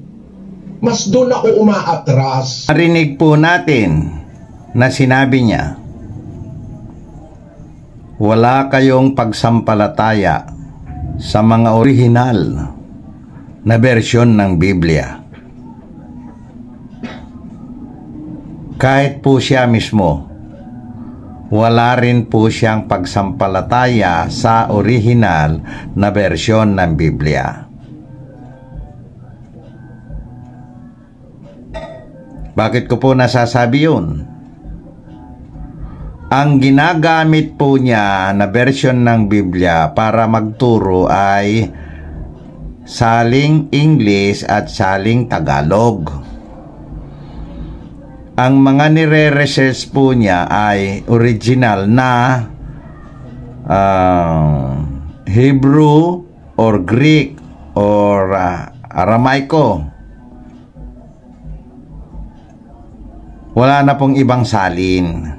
mas doon ako umaatras. Narinig po natin na sinabi niya, wala kayong pagsampalataya sa mga orihinal na bersyon ng Biblia. kahit po siya mismo, wala rin po siyang pagsampalataya sa original na bersyon ng Biblia. Bakit ko po nasasabi yun? Ang ginagamit po niya na bersyon ng Biblia para magturo ay saling English at saling Tagalog. Ang mga nire-research po niya ay original na Hebrew or Greek or Aramaico. Wala na pong ibang salin.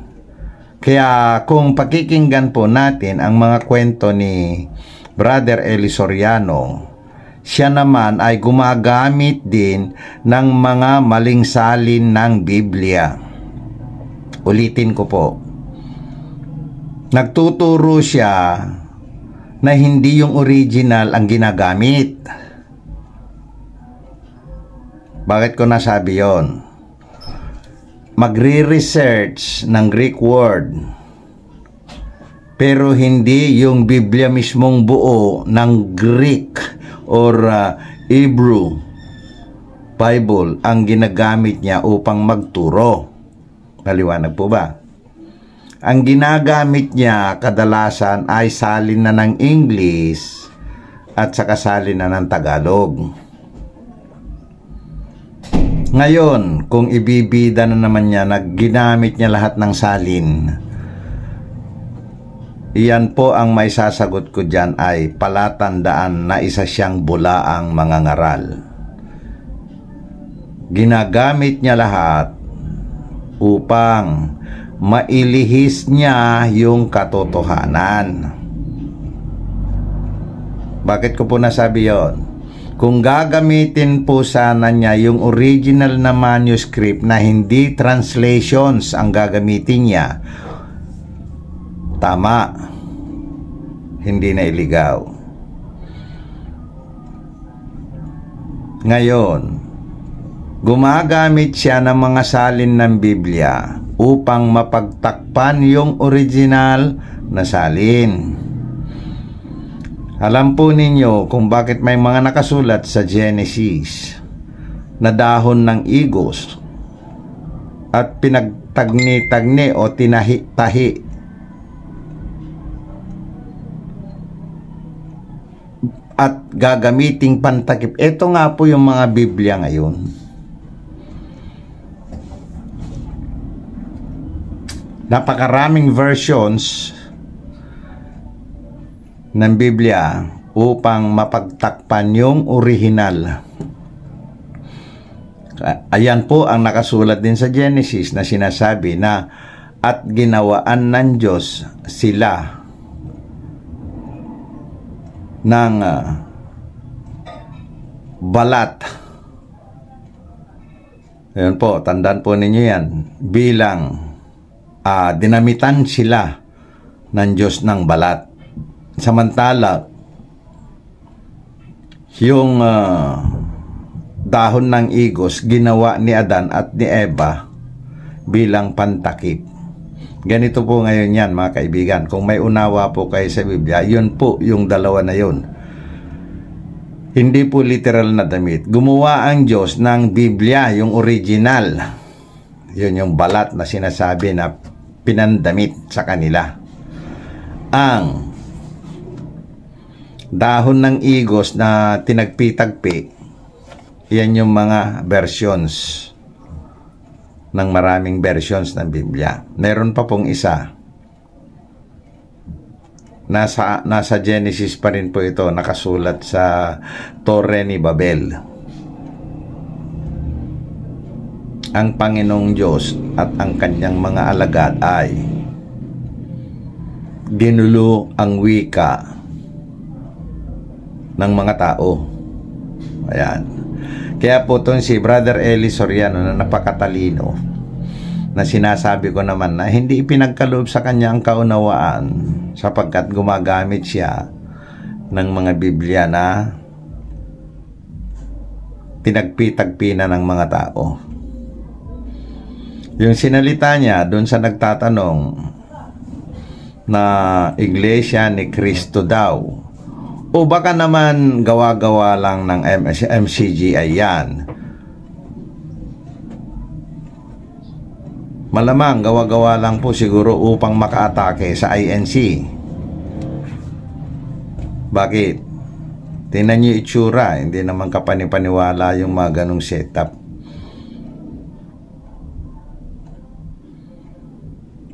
Kaya kung pakikinggan po natin ang mga kwento ni Brother Eli Soriano, siya naman ay gumagamit din ng mga maling salin ng Biblia. Ulitin ko po. Nagtuturo siya na hindi yung original ang ginagamit. Bakit ko nasabi yon? Magre-research ng Greek word pero hindi yung Biblia mismong buo ng Greek or Hebrew Bible ang ginagamit niya upang magturo. Maliwanag po ba? Ang ginagamit niya kadalasan ay salin na ng English at saka salin na ng Tagalog. Ngayon, kung ibibida na naman niya na ginamit niya lahat ng salin, iyan po ang may sasagot ko dyan ay palatandaan na isa siyang bulaang mangangaral. Ginagamit niya lahat upang mailihis niya yung katotohanan. Bakit ko po nasabi yon? Kung gagamitin po sana niya yung original na manuscript na hindi translations ang gagamitin niya, tama, hindi na iligaw. Ngayon, gumagamit siya ng mga salin ng Biblia upang mapagtakpan yung original na salin. Alam po ninyo kung bakit may mga nakasulat sa Genesis na dahon ng igos at pinagtagni-tagni o tinahi-tahi at gagamiting pantakip. Ito nga po yung mga Biblia ngayon. Napakaraming versions ng Biblia upang mapagtakpan yung original. Ayan po ang nakasulat din sa Genesis na sinasabi na at ginawaan ng Diyos sila ng balat. Ayan po, tandaan po ninyo yan. Bilang dinamitan sila ng Diyos ng balat. Samantala, yung dahon ng igos ginawa ni Adan at ni Eva bilang pantakip. Ganito po ngayon yan mga kaibigan. Kung may unawa po kayo sa Biblia, yun po yung dalawa na yun. Hindi po literal na damit. Gumawa ang Diyos ng Biblia, yung original. Yun yung balat na sinasabi na pinandamit sa kanila. Ang dahon ng igos na tinagpi-tagpi, yan yung mga versions ng maraming versions ng Biblia. Meron pa pong isa. Nasa Genesis pa rin po ito, nakasulat sa Torre ni Babel. Ang Panginoong Diyos at ang kanyang mga alagad ay ginulo ang wika ng mga tao. Ayan. Kaya po itong si Brother Eli Soriano na napakatalino, na sinasabi ko naman na hindi ipinagkaloob sa kanya ang kaunawaan sapagkat gumagamit siya ng mga Biblia na tinagpi-tagpi na ng mga tao. Yung sinalita niya doon sa nagtatanong na Iglesia ni Cristo daw, o baka naman gawa-gawa lang ng MCGI yan. Malamang gawa-gawa lang po siguro upang makaatake sa INC. Bakit? Tingnan niyo itsura, hindi naman kapanipaniwala yung mga ganong setup.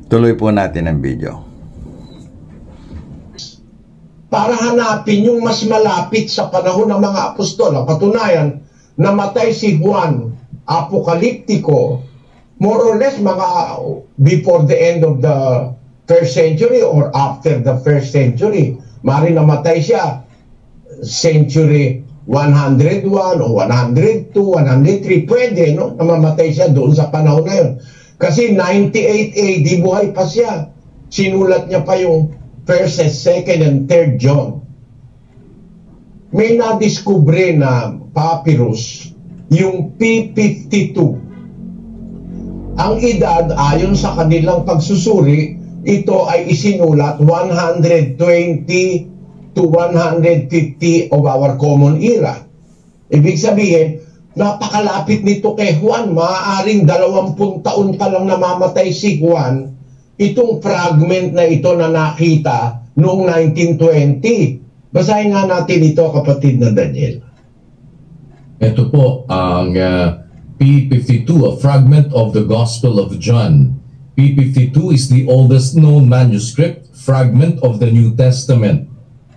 Tuloy po natin ang video. Para hanapin yung mas malapit sa panahon ng mga apostol. Ang patunayan, namatay si Juan Apokaliptiko, more or less mga before the end of the first century or after the first century. Mari namatay siya century 101 o 102, 103, pwede, no? Namamatay siya doon sa panahon na yun. Kasi 98 AD, buhay pa siya. Sinulat niya pa yung 1st, 2nd, and 3rd John. May nadiskubre na papyrus, yung P52. Ang edad, ayon sa kanilang pagsusuri, ito ay isinulat 120 to 150 of our common era. Ibig sabihin, napakalapit nito kay Juan. Maaaring 20 taon pa lang namamatay si Juan, itong fragment na ito na nakita noong 1920. Basahin nga natin ito, kapatid na Daniel. Ito po ang P52, a fragment of the Gospel of John. P52 is the oldest known manuscript fragment of the New Testament.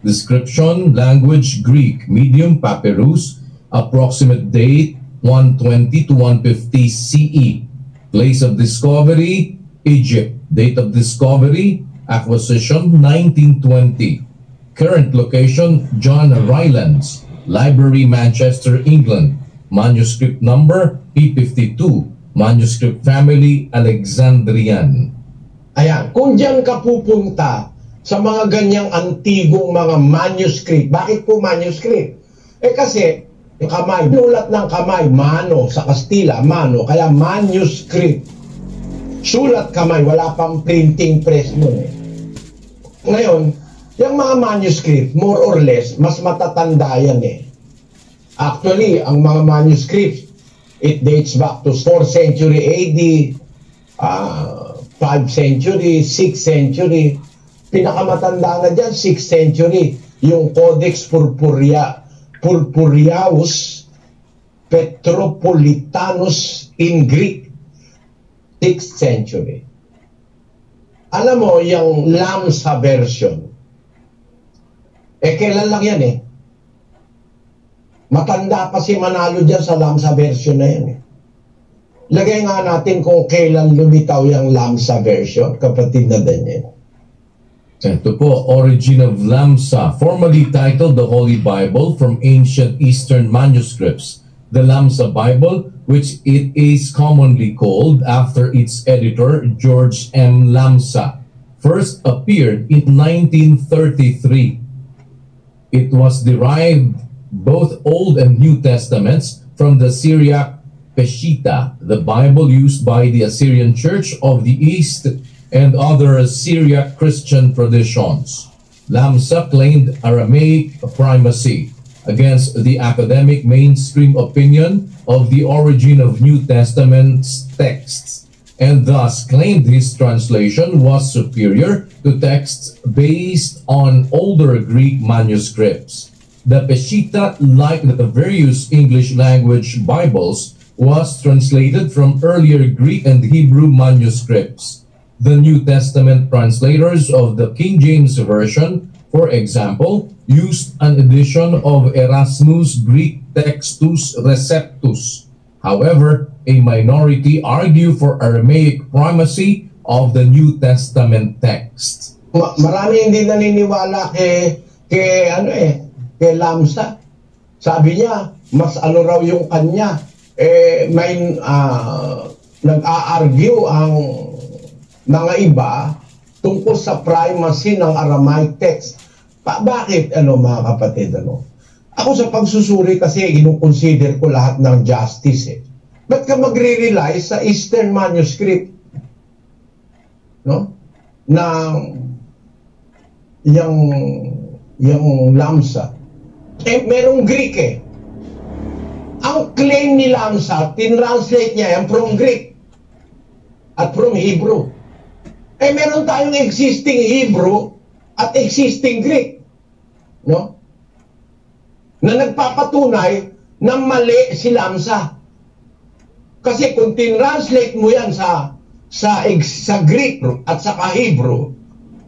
Description, language, Greek, medium papyrus, approximate date 120 to 150 CE. Place of discovery, Egypt. Date of discovery, acquisition 1920. Current location, John Rylands. Library, Manchester, England. Manuscript number, P52. Manuscript family, Alexandrian. Ayan, kung diyan ka pupunta sa mga ganyang antigong mga manuscript. Bakit po manuscript? Kasi kamay, nulat ng kamay, mano, sa Kastila, mano, kaya manuscript. Sulat kamay, wala pang printing press mo. Ngayon, yung mga manuscript, more or less, mas matatanda yan Actually, ang mga manuscripts, it dates back to 4th century AD, 5th century, 6th century. Pinakamatanda na dyan, 6th century, yung Codex Purpuriaus Petropolitanus in Greek, 6th century. Alam mo, yung Lamsa version, kailan lang yan Matanda pa si Manalo dyan sa Lamsa version na yan Lagay nga natin kung kailan lumitaw yung Lamsa version, kapatid na Daniel. Ito po, Origin of Lamsa, formerly titled the Holy Bible from Ancient Eastern Manuscripts. The Lamsa Bible, which it is commonly called after its editor, George M. Lamsa, first appeared in 1933. It was derived, both Old and New Testaments, from the Syriac Peshitta, the Bible used by the Assyrian Church of the East and other Syriac Christian traditions. Lamsa claimed Aramaic primacy against the academic mainstream opinion of the origin of New Testament texts, and thus claimed his translation was superior to texts based on older Greek manuscripts. The Peshitta, like the various English language Bibles, was translated from earlier Greek and Hebrew manuscripts. The New Testament translators of the King James Version, for example, used an edition of Erasmus' Greek Textus Receptus. However, a minority argue for Aramaic primacy of the New Testament text. Marami hindi naniniwala kay Lamsa. Sabi niya, mas raw yung kanya. May nag-a-argue ang mga iba tungkol sa primacy ng Aramaic text. Bakit, mga kapatid, Ako sa pagsusuri kasi, inukonsider ko lahat ng justice, Ba't ka magre-rely sa Eastern manuscript? No? Na yung Lamsa. Merong Greek eh. Ang claim ni Lamsa, tinranslate niya yan from Greek at from Hebrew. Meron tayong existing Hebrew at existing Greek. No? Na nagpapatunay na mali si Lamsa. Kasi kung tinranslate mo yan sa Greek at sa Hebrew,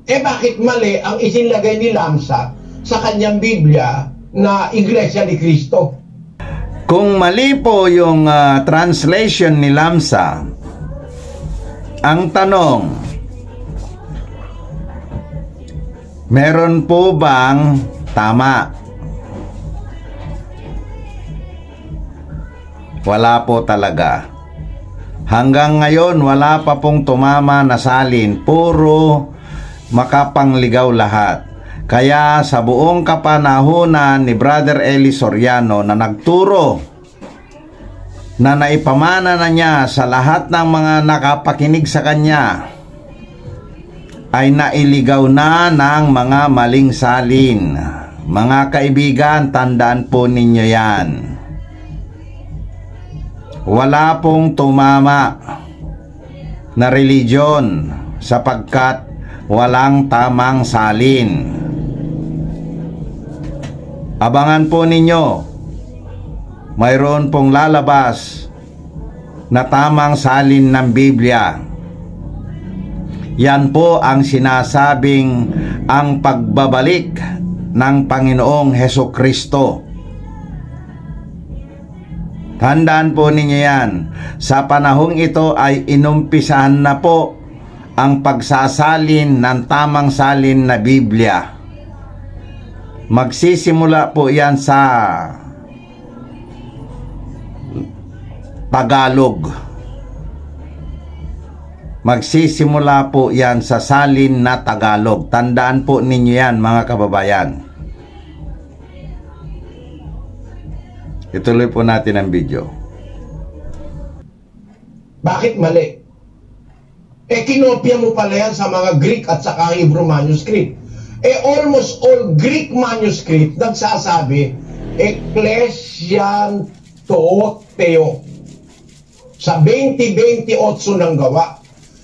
bakit mali ang isinlagay ni Lamsa sa kanyang Biblia na Iglesia ni Cristo? Kung mali po yung translation ni Lamsa, ang tanong, meron po bang tama? Wala po talaga. Hanggang ngayon, wala pa pong tumama na salin. Puro makapangligaw lahat. Kaya sa buong kapanahunan ni Brother Eli Soriano na nagturo na naipamana na niya sa lahat ng mga nakapakinig sa kanya, ay nailigaw na ng mga maling salin. Mga kaibigan, tandaan po ninyo yan. Wala pong tumama na religion sapagkat walang tamang salin. Abangan po ninyo, mayroon pong lalabas na tamang salin ng Biblia. Yan po ang sinasabing ang pagbabalik ng Panginoong Hesukristo. Tandaan po ninyo yan. Sa panahong ito ay inumpisahan na po ang pagsasalin ng tamang salin na Biblia. Magsisimula po yan sa Tagalog. Magsisimula po yan sa salin na Tagalog. Tandaan po ninyo yan, mga kababayan. Ituloy po natin ang video. Bakit mali? Kinopya mo pala yan sa mga Greek at saka Hebrew manuscript. Almost all Greek manuscript nagsasabi, Ecclesian Theo. Sa 20:28 ng Gawa.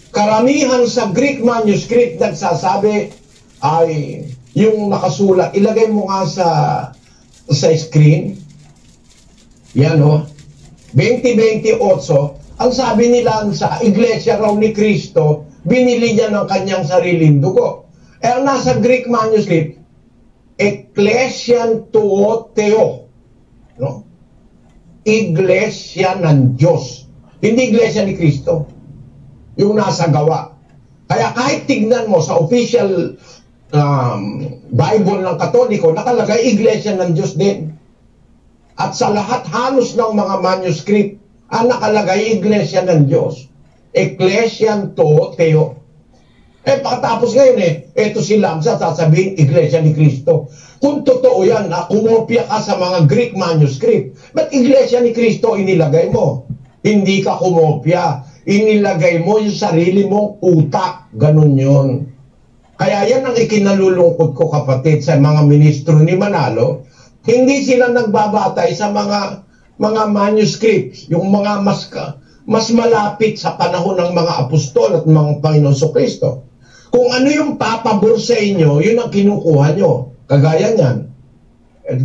Karamihan sa Greek manuscript nagsasabi ay yung nakasulat. Ilagay mo nga sa screen. Yan o. 20:28. Ang sabi nila sa Iglesia raw ni Cristo, binili niya ng kanyang sariling dugo. Ang nasa Greek manuscript, Ecclesian Theo. No? Iglesia ng Diyos. Hindi Iglesia ni Cristo. Yung nasa Gawa. Kaya kahit tignan mo sa official Bible ng Katoliko, nakalagay Iglesia ng Diyos din. At sa lahat halos ng mga manuscript, ang nakalagay Iglesia ng Diyos. Ecclesian Theo. Pagkatapos ngayon eto si Lamsa sasabihin Iglesia ni Cristo. Kung totoo yan, kumopya ka sa mga Greek manuscript, ba't Iglesia ni Cristo inilagay mo? Hindi ka kumopya. Inilagay mo yung sarili mong utak. Ganun yun. Kaya yan ang ikinalulungkot ko, kapatid, sa mga ministro ni Manalo. Hindi sila nagbabatay sa mga manuscripts, yung mga mas malapit sa panahon ng mga apostol at mga Panginoon Kristo. Kung ano yung papabor sa inyo, yun ang kinukuha nyo. Kagaya niyan.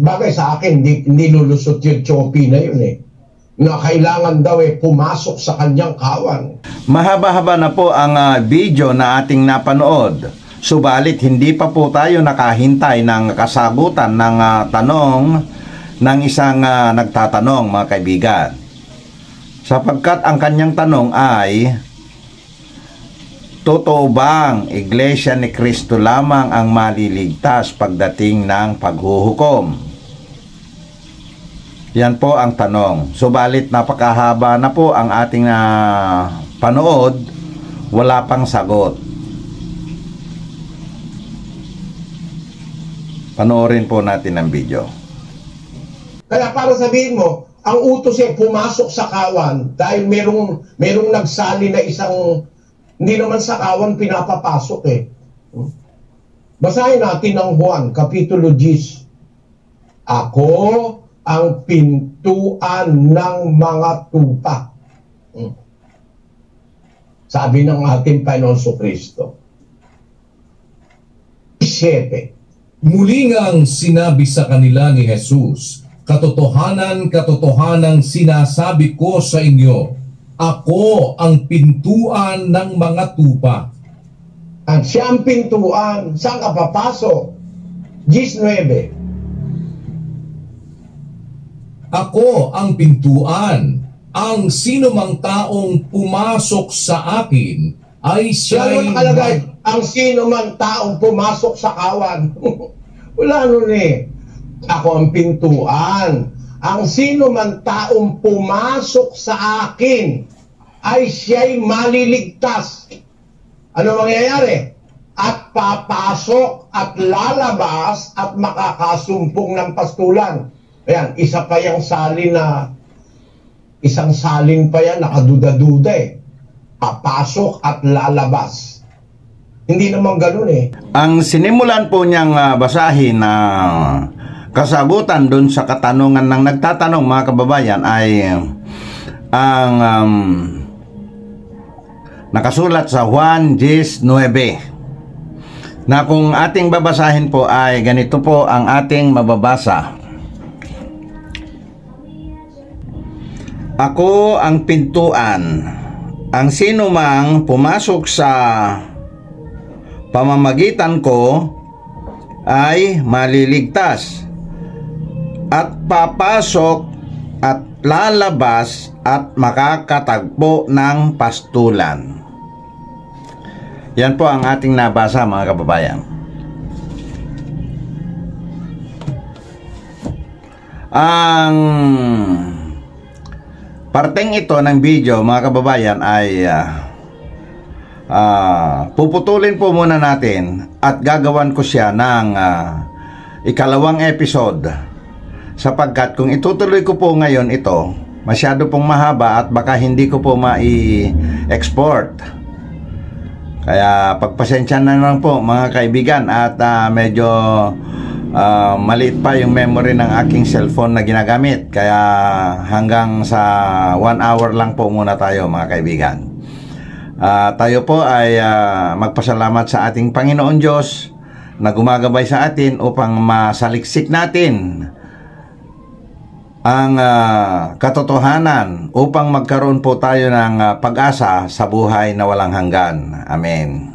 Bagay sa akin, hindi lulusot yung chopi na yun na kailangan daw pumasok sa kanyang kawan. Mahaba-haba na po ang video na ating napanood. Subalit hindi pa po tayo nakahintay ng kasagutan ng tanong ng isang nagtatanong, mga kaibigan. Sapagkat ang kanyang tanong ay, totoo bang Iglesia ni Cristo lamang ang maliligtas pagdating ng paghuhukom? Yan po ang tanong. Subalit napakahaba na po ang ating panood, wala pang sagot. Panoorin po natin ang video. Kaya para sabihin mo, ang utos ay pumasok sa kawan dahil merong nagsali na isang, hindi naman sa kawan pinapapasok eh. Basahin natin ang Juan, Kapitulo 10. Ako ang pintuan ng mga tupa. Sabi ng ating Panginoon Kristo. 7. Muli ngang sinabi sa kanila ni Jesus, katotohanan, katotohanan sinasabi ko sa inyo, ako ang pintuan ng mga tupa. At siya ang pintuan. Saan ka papasok? 19. Ako ang pintuan. Ang sinumang taong pumasok sa akin ay siya'y... ang sino man taong pumasok sa kawan. Wala nun eh. Ako ang pintuan. Ang sino man taong pumasok sa akin ay siya'y maliligtas. Ano mangyayari? At papasok at lalabas at makakasumpong ng pastulan. Ayan, isa pa yung salin na, isang salin pa yan, nakaduda-duda eh. Papasok at lalabas. Hindi naman ganun eh. Ang sinimulan po niyang basahin na kasagutan dun sa katanungan ng nagtatanong, mga kababayan, ay ang nakasulat sa Juan 10:9, na kung ating babasahin po ay ganito po ang ating mababasa. Ako ang pintuan. Ang sino mang pumasok sa pamamagitan ko ay maliligtas at papasok at lalabas at makakatagpo ng pastulan. Yan po ang ating nabasa, mga kababayan. Ang parteng ito ng video, mga kababayan, ay puputulin po muna natin at gagawan ko siya ng ikalawang episode, sapagkat kung itutuloy ko po ngayon ito, masyado pong mahaba at baka hindi ko po mai-export. Kaya pagpasensya na lang po, mga kaibigan, at medyo maliit pa yung memory ng aking cellphone na ginagamit, kaya hanggang sa 1 hour lang po muna tayo, mga kaibigan. Tayo po ay magpasalamat sa ating Panginoon Diyos na gumagabay sa atin upang masaliksik natin ang katotohanan upang magkaroon po tayo ng pag-asa sa buhay na walang hanggan. Amen.